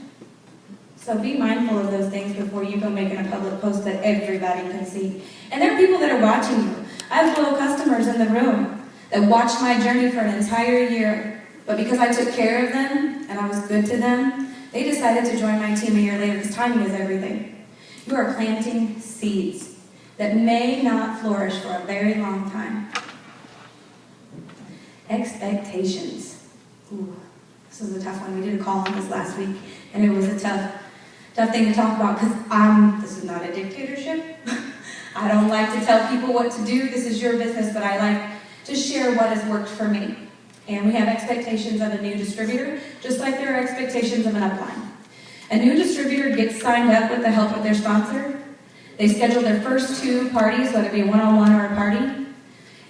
So be mindful of those things before you go making a public post that everybody can see. And there are people that are watching you. I have loyal customers in the room that watched my journey for an entire year. But because I took care of them and I was good to them, they decided to join my team a year later, because timing is everything. You are planting seeds that may not flourish for a very long time. Expectations. Ooh, this was a tough one. We did a call on this last week, and it was a tough thing to talk about, because this is not a dictatorship. I don't like to tell people what to do. This is your business, but I like to share what has worked for me. And we have expectations of a new distributor, just like there are expectations of an upline. A new distributor gets signed up with the help of their sponsor. They schedule their first 2 parties, whether it be a one-on-one or a party,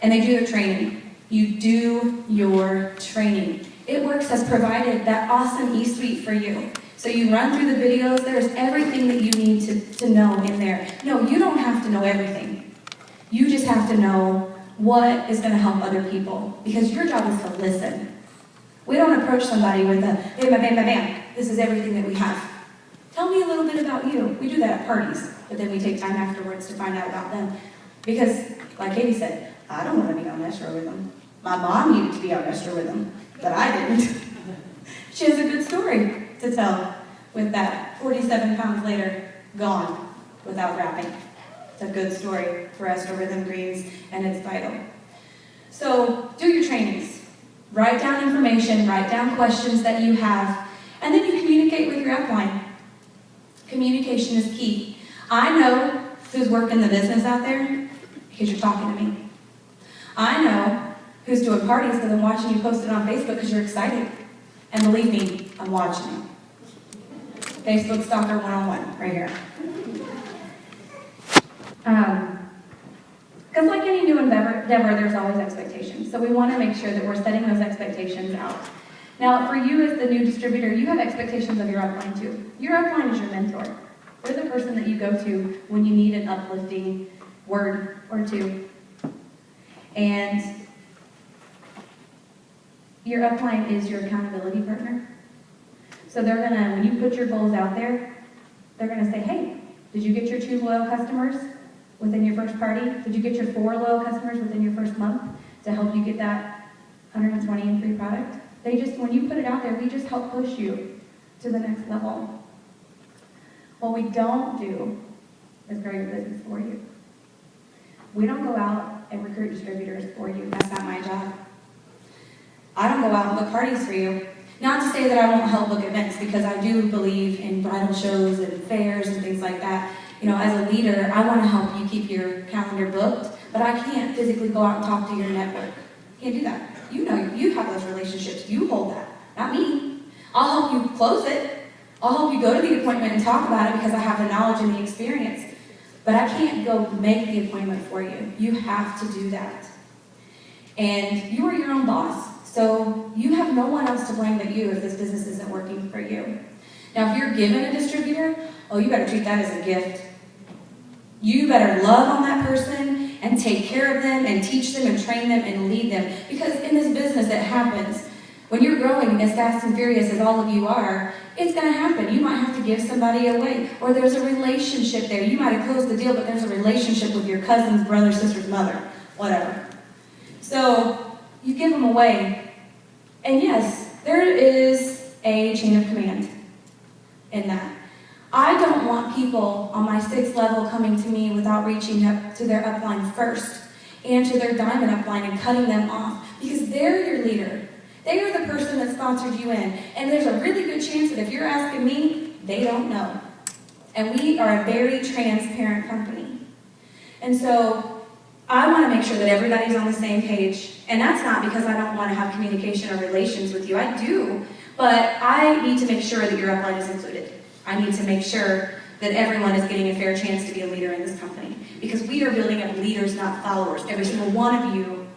and they do their training. You do your training. It Works has provided that awesome e-suite for you. So you run through the videos, there's everything that you need to know in there. No, you don't have to know everything. You just have to know what is going to help other people, because your job is to listen. We don't approach somebody with a bam, bam, bam, bam, bam. This is everything that we have. Tell me a little bit about you. We do that at parties, but then we take time afterwards to find out about them. Because, like Katie said, I don't want to be on Esther with them. My mom needed to be on Esther with them, but I didn't. She has a good story to tell with that. 47 pounds later, gone without wrapping. It's a good story for Esther Rhythm Greens, and it's vital. So do your trainings. Write down information, write down questions that you have, and then you communicate with your upline. Communication is key. I know who's working the business out there because you're talking to me. I know who's doing parties because I'm watching you post it on Facebook because you're excited. And believe me, I'm watching you. Facebook Stalker 101, right here. Because like any new endeavor, there's always expectations. So we want to make sure that we're setting those expectations out. Now, for you as the new distributor, you have expectations of your upline too. Your upline is your mentor. They're the person that you go to when you need an uplifting word or two. And your upline is your accountability partner. So they're gonna, when you put your goals out there, they're gonna say, hey, did you get your 2 loyal customers within your first party? Did you get your 4 loyal customers within your first month to help you get that 120 in free product? They just, when you put it out there, we just help push you to the next level. What we don't do is grow your business for you. We don't go out and recruit distributors for you. That's not my job. I don't go out and book parties for you. Not to say that I won't help book events, because I do believe in bridal shows and fairs and things like that. You know, as a leader, I want to help you keep your calendar booked, but I can't physically go out and talk to your network. Can't do that. You know, you have those relationships. You hold that, not me. I'll help you close it. I'll help you go to the appointment and talk about it because I have the knowledge and the experience. But I can't go make the appointment for you. You have to do that. And you are your own boss. So you have no one else to blame but you if this business isn't working for you. Now, if you're given a distributor, oh, you better treat that as a gift. You better love on that person and take care of them and teach them and train them and lead them. Because in this business, it happens. When you're growing as fast and furious as all of you are, it's going to happen. You might have to give somebody away. Or there's a relationship there. You might have closed the deal, but there's a relationship with your cousin's brother, sister's mother, whatever. So you give them away. And yes, there is a chain of command in that. I don't want people on my 6th level coming to me without reaching up to their upline first and to their diamond upline and cutting them off, because they're your leader. They are the person that sponsored you in. And there's a really good chance that if you're asking me, they don't know. And we are a very transparent company. And so I want to make sure that everybody's on the same page. And that's not because I don't want to have communication or relations with you. I do. But I need to make sure that your upline is included. I need to make sure that everyone is getting a fair chance to be a leader in this company. Because we are building up leaders, not followers. Every single one of you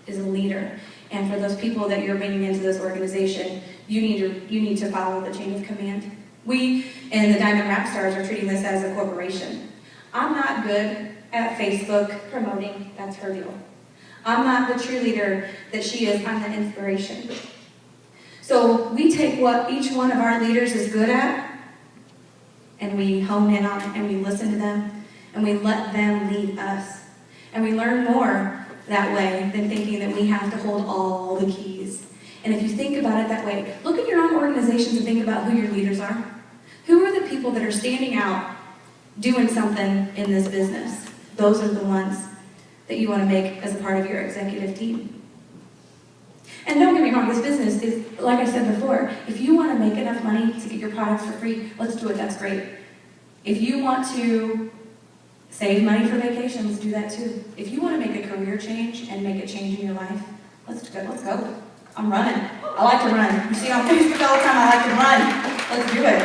is a leader. And for those people that you're bringing into this organization, you need to follow the chain of command. We and the Diamond Rap Stars are treating this as a corporation. I'm not good at Facebook promoting. That's her deal. I'm not the cheerleader that she is. I'm the inspiration. So we take what each one of our leaders is good at, and we hone in on it, and we listen to them, and we let them lead us. And we learn more that way than thinking that we have to hold all the keys. And if you think about it that way, look at your own organizations and think about who your leaders are. Who are the people that are standing out doing something in this business? Those are the ones that you want to make as a part of your executive team. And don't get me wrong, this business is, like I said before, if you want to make enough money to get your products for free, let's do it, that's great. If you want to save money for vacations, do that too. If you want to make a career change and make a change in your life, let's go. I'm running. I like to run. You see on Facebook all the time, I like to run. Let's do it.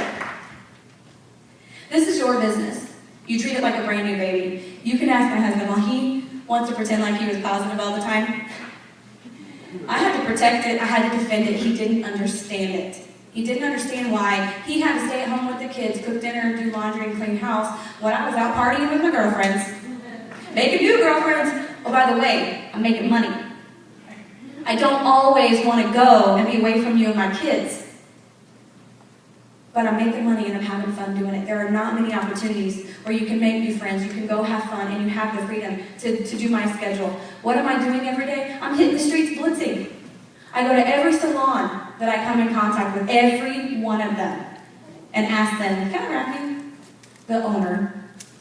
This is your business. You treat it like a brand new baby. You can ask my husband, well, he wants to pretend like he was positive all the time. I had to protect it. I had to defend it. He didn't understand it. He didn't understand why he had to stay at home with the kids, cook dinner, do laundry, and clean house when I was out partying with my girlfriends. Making new girlfriends, Oh, by the way, I'm making money. I don't always want to go and be away from you and my kids. But I'm making money and I'm having fun doing it. There are not many opportunities where you can make new friends, you can go have fun, and you have the freedom to do my schedule. What am I doing every day? I'm hitting the streets blitzing. I go to every salon that I come in contact with, every one of them, and ask them, can I wrap you? The owner,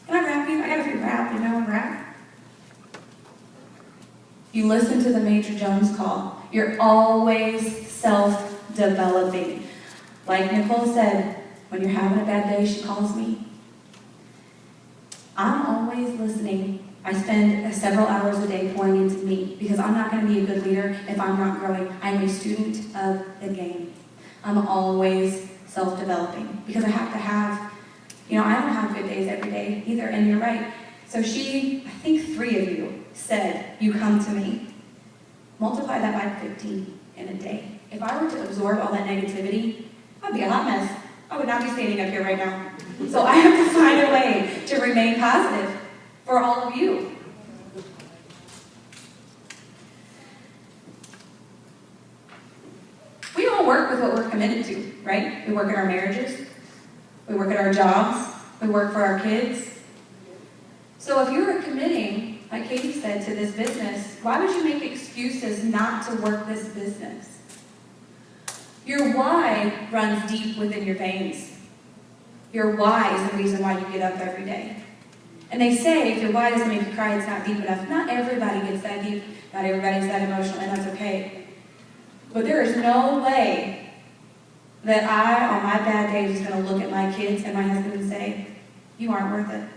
can I wrap you? I got a free wrap, you know, and wrap. You listen to the Major Jones call. You're always self-developing. Like Nicole said, when you're having a bad day, she calls me. I'm always listening. I spend several hours a day pouring into me because I'm not going to be a good leader if I'm not growing. I'm a student of the game. I'm always self-developing because I have to have, I don't have good days every day either, and you're right. So I think 3 of you said, you come to me. Multiply that by 15 in a day. If I were to absorb all that negativity, I'd be a hot mess. I would not be standing up here right now. So I have to find a way to remain positive for all of you. We all work with what we're committed to, right? We work in our marriages. We work at our jobs. We work for our kids. So if you're committing, like Katie said, to this business, why would you make excuses not to work this business? Your why runs deep within your veins. Your why is the reason why you get up every day. And they say if your why doesn't make you cry, it's not deep enough. Not everybody gets that deep. Not everybody's that emotional, and that's okay. But there is no way that I, on my bad days, is going to look at my kids and my husband and say, you aren't worth it.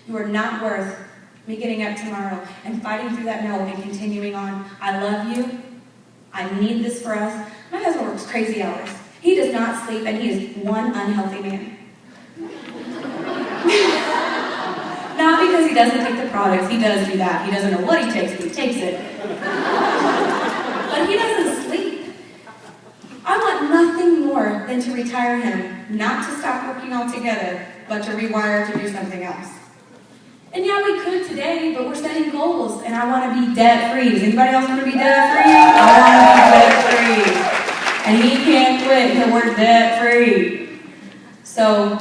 You are not worth me getting up tomorrow and fighting through that no and continuing on. I love you. I need this for us. My husband works crazy hours. He does not sleep, and he is one unhealthy man. Not because he doesn't take the products. He does do that. He doesn't know what he takes, but he takes it. But he doesn't sleep. I want nothing more than to retire him, not to stop working altogether, but to rewire to do something else. And yeah, we could today, but we're setting goals, and I want to be debt-free. Does anybody else want to be debt-free? I want to be debt-free. And he can't quit until we're debt-free. So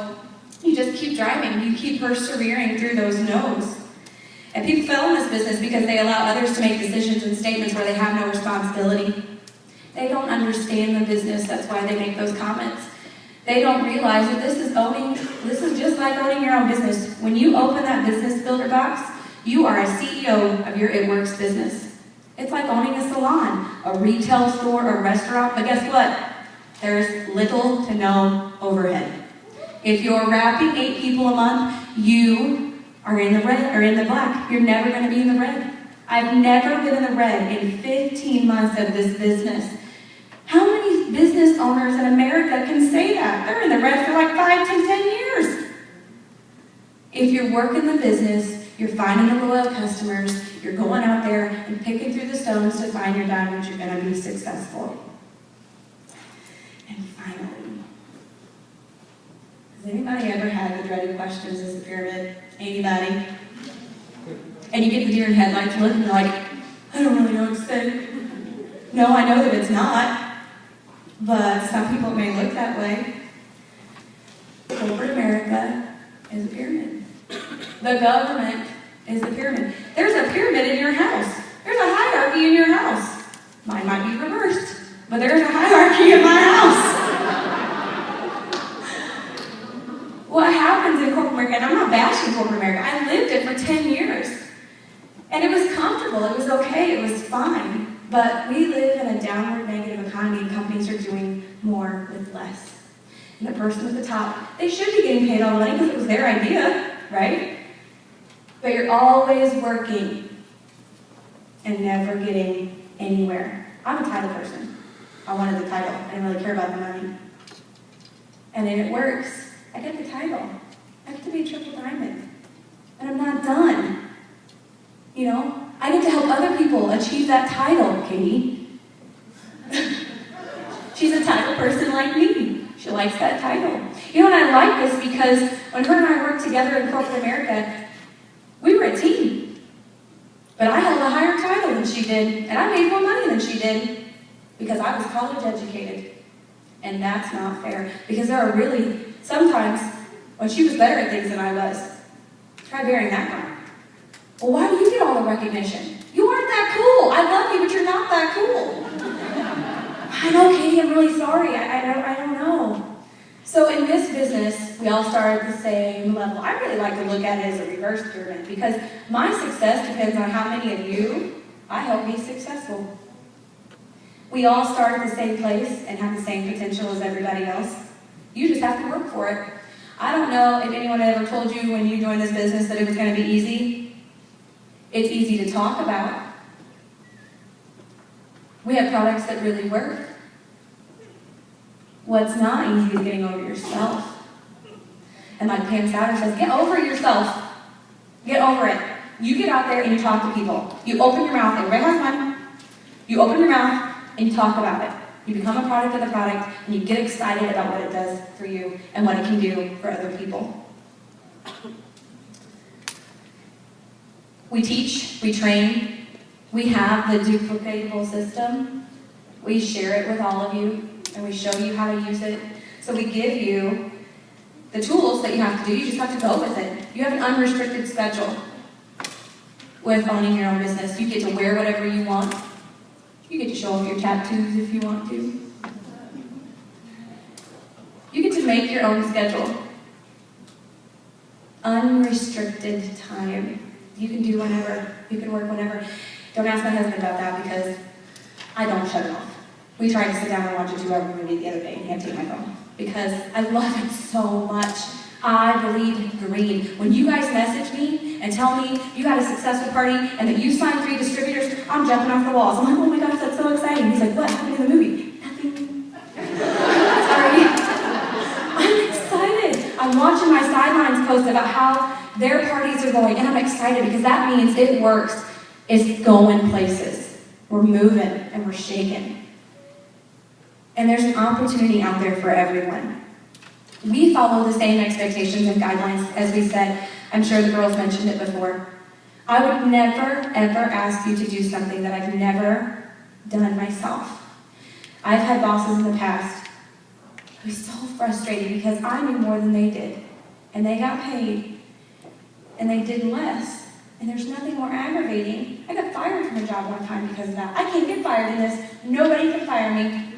you just keep driving. You keep persevering through those no's. And people fail in this business because they allow others to make decisions and statements where they have no responsibility. They don't understand the business. That's why they make those comments. They don't realize that this is just like owning your own business. When you open that business builder box, you are a CEO of your It Works business. It's like owning a salon, a retail store, a restaurant, but guess what? There's little to no overhead. If you're wrapping 8 people a month, you are in the red or in the black. You're never going to be in the red. I've never been in the red in 15 months of this business. How many business owners in America can say that? They're in the red for like 5 to 10 years. If you're working the business, you're finding the loyal customers, you're going out there and picking through the stones to find your diamonds, you're going to be successful. And finally, has anybody ever had the dreaded questions as a pyramid? Anybody? And you get the deer in headlights look and you're like, I don't really know what to say. No, I know that it's not. But some people may look that way. Corporate America is a pyramid. The government is a pyramid. There's a pyramid in your house. There's a hierarchy in your house. Mine might be reversed, but there's a hierarchy in my house. What happens in corporate America, and I'm not bashing corporate America, I lived it for 10 years. And it was comfortable, it was okay, it was fine. But we live in a downward negative economy and companies are doing more with less. And the person at the top, they should be getting paid all the money because it was their idea, right? But you're always working and never getting anywhere. I'm a title person. I wanted the title. I didn't really care about the money. And then it works. I get the title. I get to be a triple diamond. And I'm not done. You know? I get to help other people achieve that title, Katie. She's a title person like me. She likes that title. You know, and I like this because when her and I worked together in corporate America, we were a team. But But I held a higher title than she did, and I made more money than she did because I was college educated. And that's not fair, because there are really, sometimes, when she was better at things than I was. Try bearing that down. Well, why do you get all the recognition? You aren't that cool. I love you, but you're not that cool. I know, Katie, I'm really sorry. I don't know. So in this business, we all start at the same level. I really like to look at it as a reverse pyramid, because my success depends on how many of you I help be successful. We all start at the same place and have the same potential as everybody else. You just have to work for it. I don't know if anyone ever told you when you joined this business that it was going to be easy. It's easy to talk about. We have products that really work. What's not easy is getting over yourself. And like Pam Souter says, get over yourself. Get over it. You get out there and you talk to people. You open your mouth, everybody has one. You open your mouth and you talk about it. You become a product of the product, and you get excited about what it does for you and what it can do for other people. We teach, we train, we have the duplicatable system. We share it with all of you, and we show you how to use it. So we give you the tools that you have to do. You just have to go with it. You have an unrestricted schedule with owning your own business. You get to wear whatever you want. You get to show off your tattoos if you want to. You get to make your own schedule. Unrestricted time. You can do whenever. You can work whenever. Don't ask my husband about that, because I don't shut it off. We tried to sit down and watch a 2-hour movie the other day, and he had to take my phone, because I love it so much. I bleed green. When you guys message me and tell me you had a successful party and that you signed 3 distributors, I'm jumping off the walls. I'm like, oh my gosh, that's so exciting. He's like, what happened in the movie? Nothing. Sorry. I'm excited. I'm watching my sidelines post about how their parties are going, and I'm excited because that means it works. It's going places. We're moving and we're shaking. And there's an opportunity out there for everyone. We follow the same expectations and guidelines, as we said. I'm sure the girls mentioned it before. I would never, ever ask you to do something that I've never done myself. I've had bosses in the past who were so frustrated because I knew more than they did. And they got paid. And they did less. And there's nothing more aggravating. I got fired from a job one time because of that. I can't get fired in this. Nobody can fire me.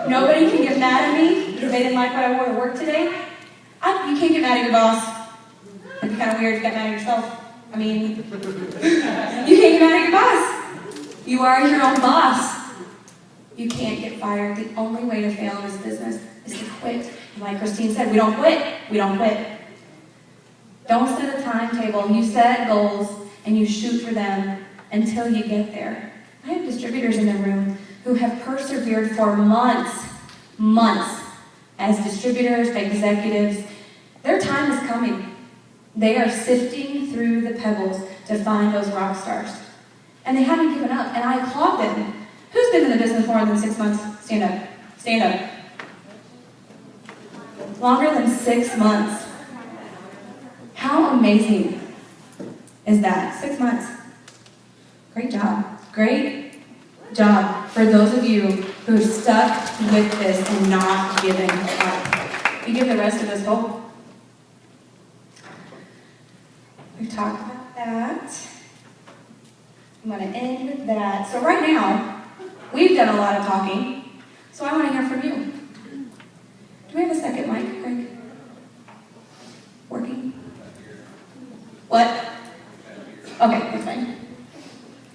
Nobody can get mad at me because they didn't like what I wore to work today. You can't get mad at your boss. It'd be kind of weird to get mad at yourself. I mean, you can't get mad at your boss. You are your own boss. You can't get fired. The only way to fail in this business is to quit. And like Christine said, we don't quit. We don't quit. Don't set a timetable. You set goals and you shoot for them until you get there. I have distributors in the room who have persevered for months as distributors, executives. Their time is coming. They are sifting through the pebbles to find those rock stars. And they haven't given up, and I applaud them. Who's been in the business more than 6 months? Stand up. Stand up. Longer than 6 months. How amazing is that? 6 months. Great job. Great job for those of you who stuck with this and not giving up. You give the rest of us hope. We've talked about that. I'm going to end with that. So right now, we've done a lot of talking, so I want to hear from you. Do we have a second mic, Greg? Working? What? Okay, that's fine.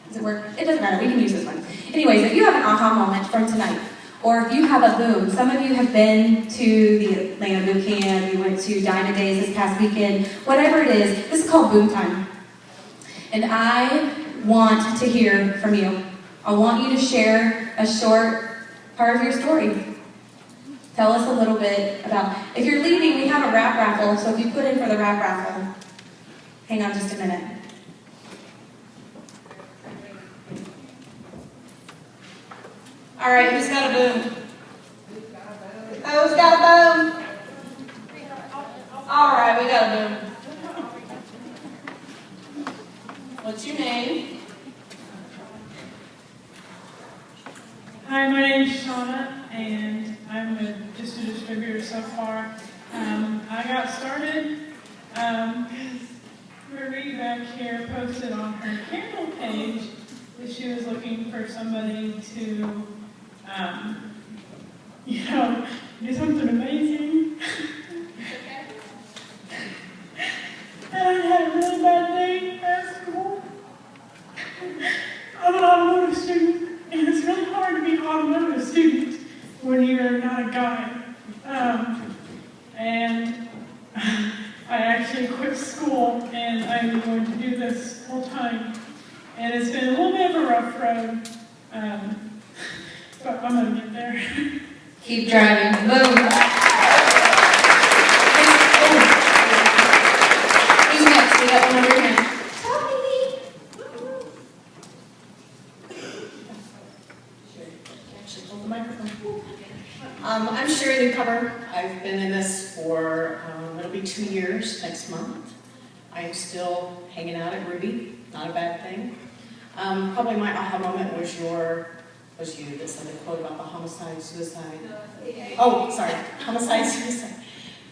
Does it work? It doesn't matter. We can use this one. Anyways, if you have an aha moment from tonight, or if you have a boom, some of you have been to the Atlanta Boot Camp, you went to Diamond Days this past weekend, whatever it is, this is called boom time. And I want to hear from you. I want you to share a short part of your story. Tell us a little bit about, if you're leaving, we have a rap raffle, so if you put in for the rap raffle, hang on just a minute. All right, who's got a boom? Who's got a boom? All right, we got a boom. What's your name? Hi, my name's Shauna, and I'm just a distributor so far. I got started because Marie back here posted on her candle page that she was looking for somebody to, do something amazing. And I had a really bad day at school. I'm an automotive student, and it's really hard to be an automotive student when you're not a guy. And I actually quit school, and I'm going to do this full time. And it's been a little bit of a rough road, but I'm going to get there. Keep driving. Move. Who's next? We got one over here. Actually, hold the microphone. I'm Sherry Newcomer. I've been in this for, it'll be 2 years next month. I'm still hanging out at Ruby, not a bad thing. Probably my aha moment was you that said the quote about the homicide, suicide. Oh, sorry, homicide, suicide.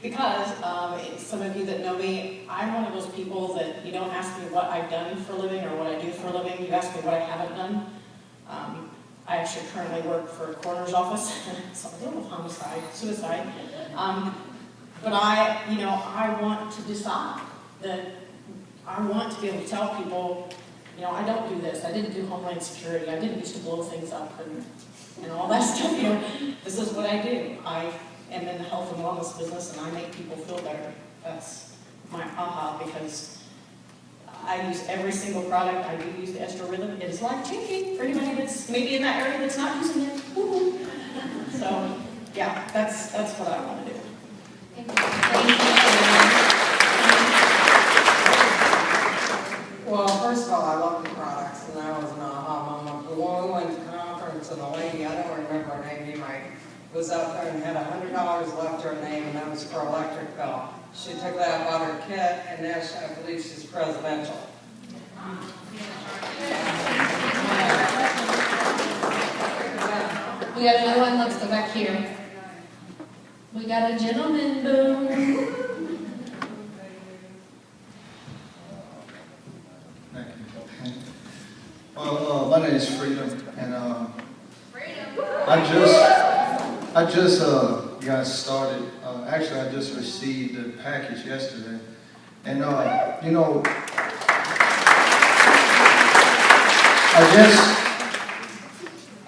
Because some of you that know me, I'm one of those people that you don't ask me what I've done for a living or what I do for a living, you ask me what I haven't done. I actually currently work for a coroner's office, so I deal with homicide, suicide. But I want to decide that I want to be able to tell people, I don't do this. I didn't do Homeland Security. I didn't used to blow things up and all that stuff. This is what I do. I am in the health and wellness business, and I make people feel better. That's my aha, because I use every single product. I do use the Estro Rhythm. It is life-changing for anybody that's maybe in that area that's not using it. Woo-hoo. So, yeah, that's what I want to do. Well, first of all, I love the products, and that was an aha moment. The one we went to conference, and the lady, I don't remember her name, you might, was up there and had $100 left her name, and that was for electric bill. She took that, bought her kit, and now I believe she's presidential. We got another one. Let's go back here. We got a gentleman. Boom. Well, my name is Freedom, and I just got started. Actually, I just received the package yesterday, and I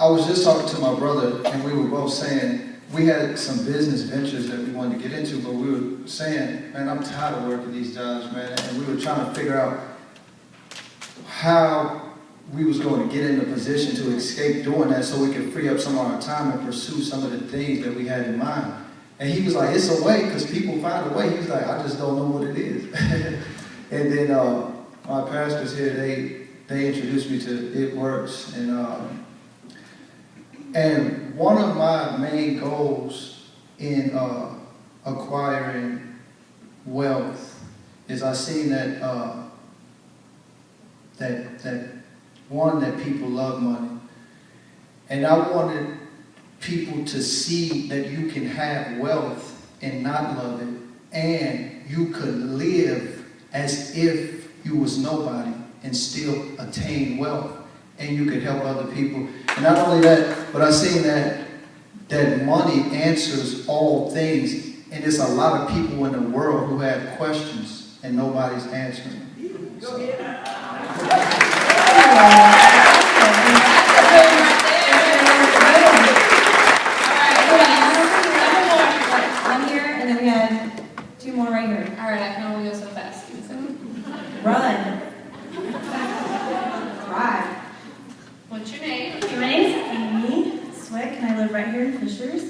was just talking to my brother, and we were both saying we had some business ventures that we wanted to get into, but we were saying, man, I'm tired of working these jobs, man, and we were trying to figure out how we was going to get in a position to escape doing that so we could free up some of our time and pursue some of the things that we had in mind. And he was like, it's a way, because people find a way. He was like, I just don't know what it is. And then my pastors here, they introduced me to It Works. And one of my main goals in acquiring wealth is I seen that that people love money. And I wanted people to see that you can have wealth and not love it, and you could live as if you was nobody and still attain wealth, and you could help other people. And not only that, but I seen that money answers all things, and there's a lot of people in the world who have questions and nobody's answering. One here, and then we had 2 more right here. All right, I can only go so fast. Run. Drive. What's your name? My name's Amy Swick, and I live right here in Fishers.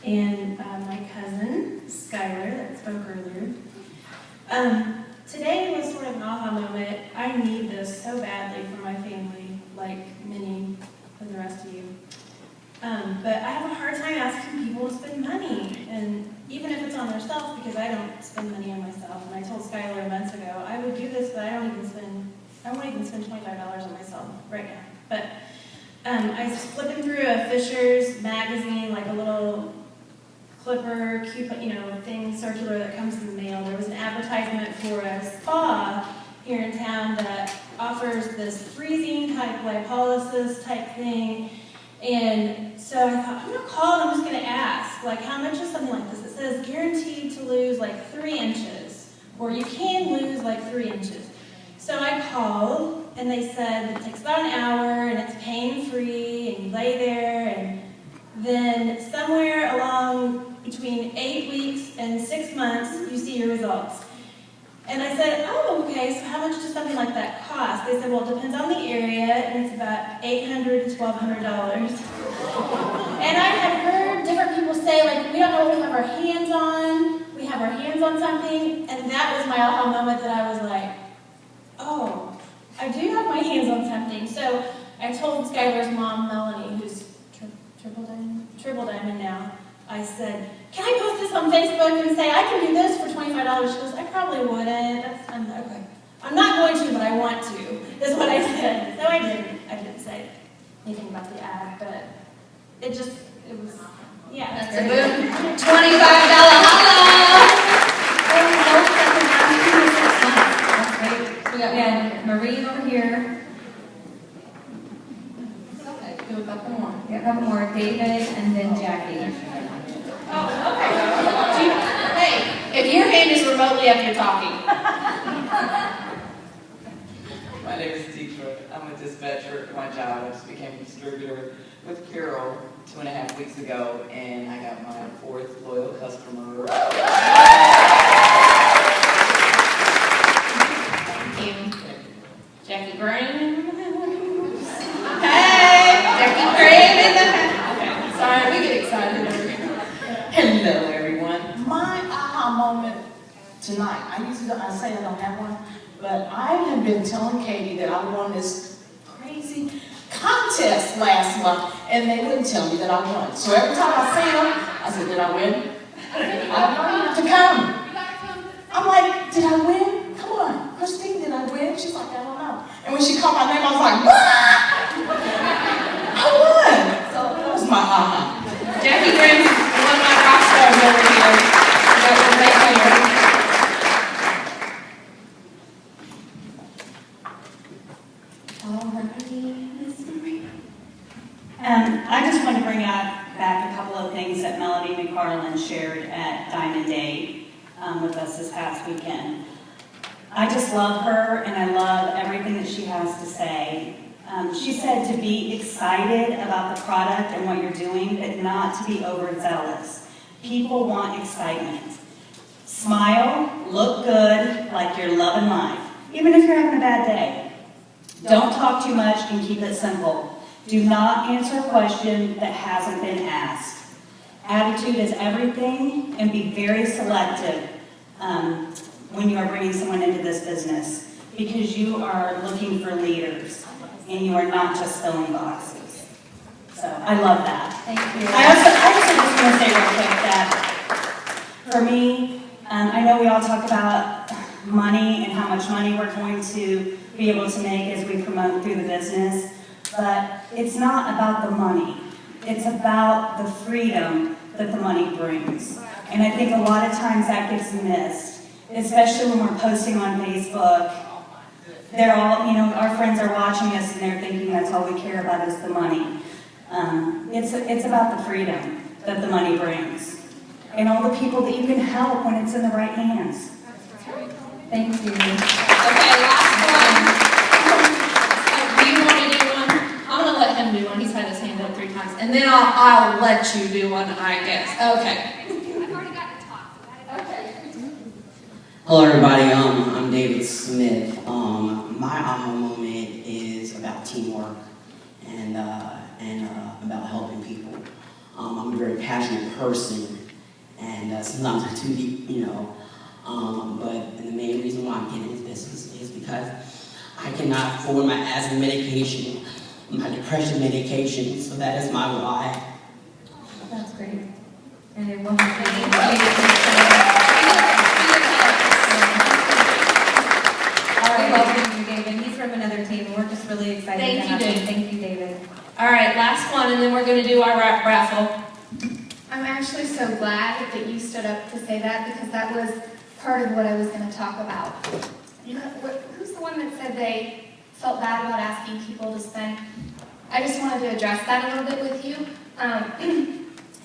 And my cousin, Skylar, that spoke earlier. Today was sort of an aha moment. I need this so badly for my family, like many of the rest of you. But I have a hard time asking people to spend money, and even if it's on themselves, because I don't spend money on myself. And I told Skylar months ago, I would do this, but I won't even spend $25 on myself right now. But I was flipping through a Fisher's magazine, like a little clipper, thing circular that comes in the mail. There was an advertisement for a spa here in town that offers this freezing type lipolysis type thing. And so I thought, I'm gonna call and I'm just gonna ask, like, how much is something like this? It says guaranteed to lose like 3 inches, or you can lose like 3 inches. So I called and they said it takes about an hour and it's pain-free and you lay there, and then somewhere along between 8 weeks and 6 months, you see your results. And I said, oh, okay, so how much does something like that cost? They said, well, it depends on the area, and it's about $800 to $1,200. And I had heard different people say, like, we don't know what we have our hands on. We have our hands on something. And that was my aha moment that I was like, oh, I do have my hands on something. So I told Skylar's mom, Melanie, who's Triple Diamond now, I said, can I post this on Facebook and say, I can do this for $25? She goes, I probably wouldn't. Okay. I'm not going to, but I want to, is what I said. So I didn't say anything about the ad, but it was, yeah. That's a boom. $25 We got Marie over here. Okay, do a couple more. Yeah, a couple more. David and then Jackie. Oh, okay. Hey, if your hand is remotely up, you're talking. My name is Deidre. I'm a dispatcher at my job. I just became a distributor with Carol 2.5 weeks ago, and I got my 4th loyal customer. Thank you. Jackie Graham. Hey, Jackie Graham in the house. Okay, sorry, we get excited over here. Hello, everyone. My aha moment tonight, I say I don't have one, but I have been telling Katie that I won this crazy contest last month, and they wouldn't tell me that I won. So every time I see them, I said, did I win? I to come. I'm like, did I win? Come on, Christine, did I win? She's like, I don't know. And when she called my name, I was like, what? I won. So that was my aha. Jackie Graham's one of my rock stars over here. I just want to bring back a couple of things that Melody McFarland shared at Diamond Day with us this past weekend. I just love her, and I love everything that she has to say. She said to be excited about the product and what you're doing, but not to be overzealous. People want excitement. Smile, look good, like you're loving life, even if you're having a bad day. Don't talk too much and keep it simple. Do not answer a question that hasn't been asked. Attitude is everything, and be very selective when you are bringing someone into this business, because you are looking for leaders, and you are not just filling boxes. So I love that. Thank you. I also just want to say real quick that for me, I know we all talk about money and how much money we're going to be able to make as we promote through the business, but it's not about the money. It's about the freedom that the money brings. And I think a lot of times that gets missed, especially when we're posting on Facebook. They're all, our friends are watching us and they're thinking that's all we care about is the money. It's about the freedom that the money brings. And all the people that you can help when it's in the right hands. Thank you. Okay, last one. Do you want to do one? I'm going to let him do one. He's had his hand up 3 times. And then I'll let you do one, I guess. Okay. Hello, everybody. I'm David Smith. My aha moment is about teamwork and about helping people. I'm a very passionate person, and sometimes I'm too deep, But the main reason why I'm getting into business is because I cannot afford my asthma medication, my depression medication, so that is my why. That's great. And it will be All right, welcome you, David. He's from another team, and we're just really excited to have him. Thank you, David. All right. and then we're going to do our raffle. I'm actually so glad that you stood up to say that because that was part of what I was going to talk about. Who's the one that said they felt bad about asking people to spend? I just wanted to address that a little bit with you.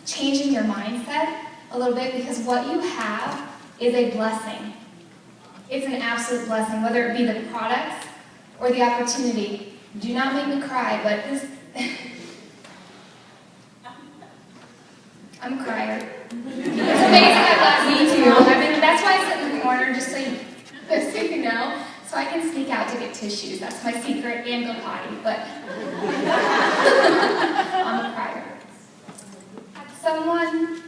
Changing your mindset a little bit because what you have is a blessing. It's an absolute blessing, whether it be the products or the opportunity. Do not make me cry, but this... I'm a crier. It's amazing I love me too. I mean, that's why I sit in the corner, just so you know, so I can sneak out to get tissues. That's my secret, and go potty, but I'm a crier. Had someone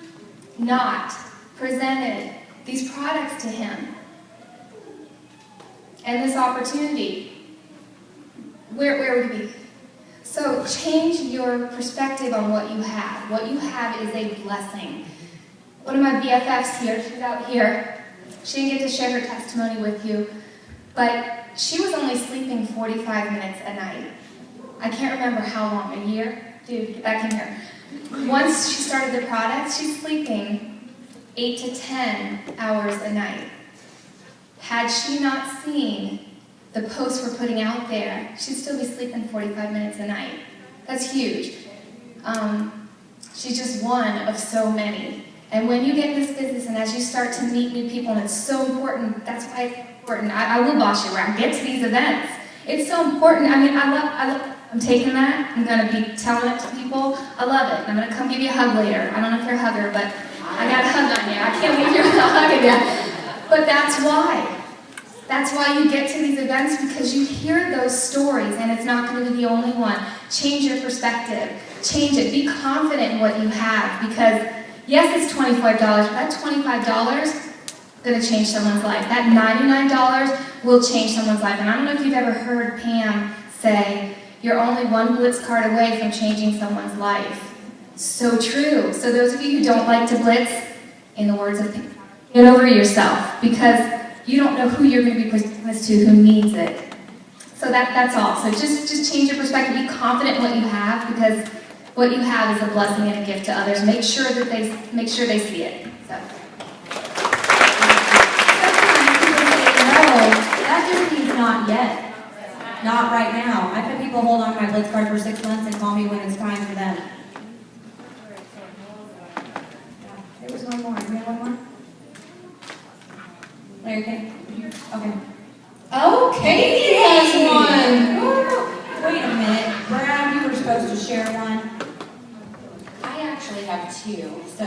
not presented these products to him and this opportunity, where would he be? So change your perspective on what you have. What you have is a blessing. One of my BFFs here, she's out here. She didn't get to share her testimony with you, but she was only sleeping 45 minutes a night. I can't remember how long, a year? Dude, get back in here. Once she started the product, she's sleeping 8 to 10 hours a night. Had she not seen the posts we're putting out there, she'd still be sleeping 45 minutes a night. That's huge. She's just one of so many. And when you get in this business and as you start to meet new people, and it's so important, that's why it's important. I will boss you around, get to these events. It's so important. I mean, I'm taking that, I'm gonna be telling it to people. I love it. I'm gonna come give you a hug later. I don't know if you're a hugger, but I got a hug on you. I can't wait to hear a hug on you. But that's why. That's why you get to these events, because you hear those stories, and it's not going to be the only one. Change your perspective. Change it. Be confident in what you have, because yes, it's $25, but that $25 is going to change someone's life. That $99 will change someone's life. And I don't know if you've ever heard Pam say, you're only one Blitz card away from changing someone's life. So true. So those of you who don't like to Blitz, in the words of Pam, get over yourself, because you don't know who you're going to be presenting this to, who needs it. So that's all. So just change your perspective. Be confident in what you have, because what you have is a blessing and a gift to others. Make sure they see it. So. No, that just means not yet. Not right now. I've had people hold on to my Blitz card for 6 months and call me when it's time for them. There was one more. Do we have one more? Larry King? Okay. Oh, Katie has one. Wait a minute. Brad, you were supposed to share one. I actually have two. So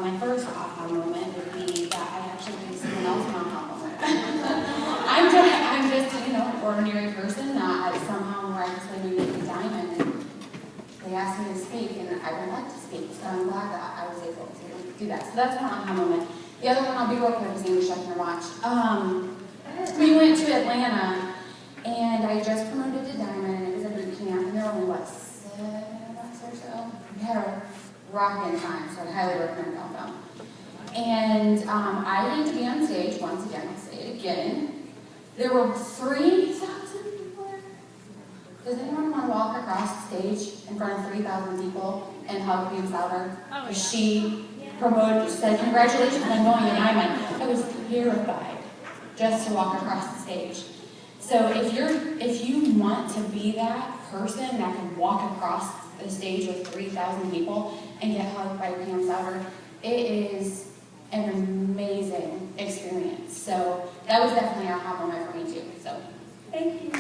my first aha moment would be that I actually think someone else an aha moment. I'm just an ordinary person that somehow miraculously made a diamond, and they asked me to speak, and I don't like to speak, so I'm glad that I was able to do that. So that's one aha moment. The other one, I'll be real quick, because Amy checking her watch. We went to Atlanta, and I just promoted to Diamond, and it was a boot camp, and there were only, 7 months or so? We had a rockin' time, so I'd highly recommend going down. And I need to be on stage, once again, I'll say it again. There were 3,000 people there. Does anyone want to walk across the stage in front of 3,000 people and hug Pam Souter? She promoted, said, congratulations on going to Diamond. I was terrified just to walk across the stage. So if you want to be that person that can walk across the stage with 3,000 people and get hugged by Pam Souter, it is an amazing experience. So that was definitely a aha moment for me too. So thank you.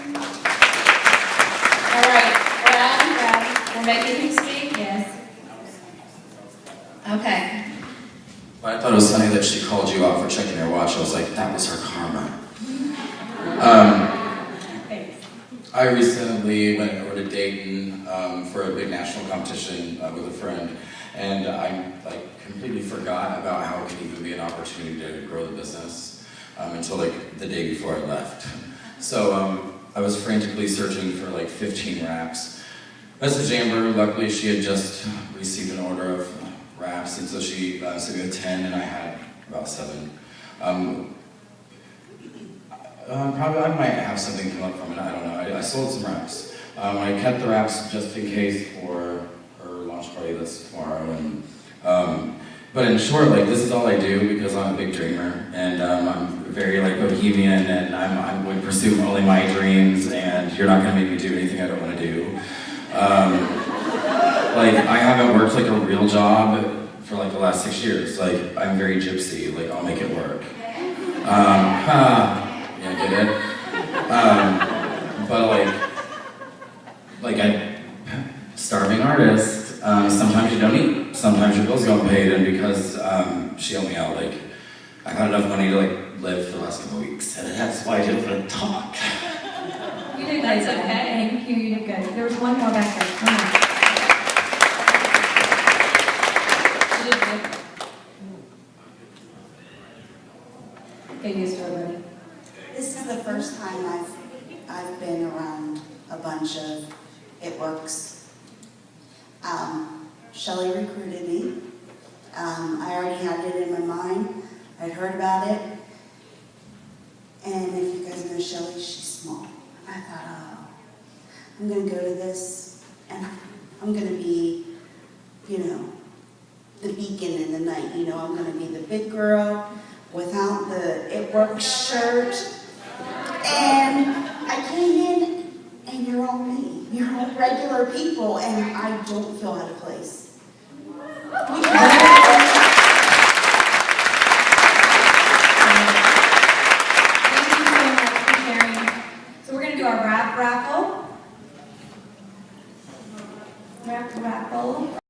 All right, Brad, we're making you speak? Yes. Okay. Well, I thought it was funny that she called you out for checking her watch. I was like, that was her karma. I recently went over to Dayton for a big national competition with a friend, and I completely forgot about how it could even be an opportunity to grow the business until the day before I left. So I was frantically searching for 15 wraps. Messaged Amber. Luckily, she had just received an order of wraps, and so she sent me 10, and I had about 7. Probably I might have something come up from it. I don't know. I sold some wraps. I kept the wraps just in case for her launch party that's tomorrow. And but in short, like this is all I do because I'm a big dreamer, and I'm very like bohemian, and I would pursue only my dreams, and you're not gonna make me do anything I don't want to do. Like I haven't worked like a real job for like the last 6 years. Like I'm very gypsy. Like I'll make it work. Yeah, get it? But I starving artist. Sometimes you don't eat. Sometimes your bills go unpaid, and because she helped me out, like I've had enough money to like live for the last couple of weeks, and that's why I didn't want to talk. You did That's great. okay. Thank you, you did good. There was one more back there. Come on. You did good. Get used to it, buddy. This is the first time I've been around a bunch of It Works. Shelley recruited me. I already had it in my mind. I'd heard about it. And if you guys know Shelley, she's small. And I thought, oh, I'm going to go to this and I'm going to be, you know, the beacon in the night. You know, I'm going to be the big girl without the It Works shirt. And I came in and you're all me. You're all regular people and I don't feel out of place. Thank you so much for sharing. So we're going to do our raffle.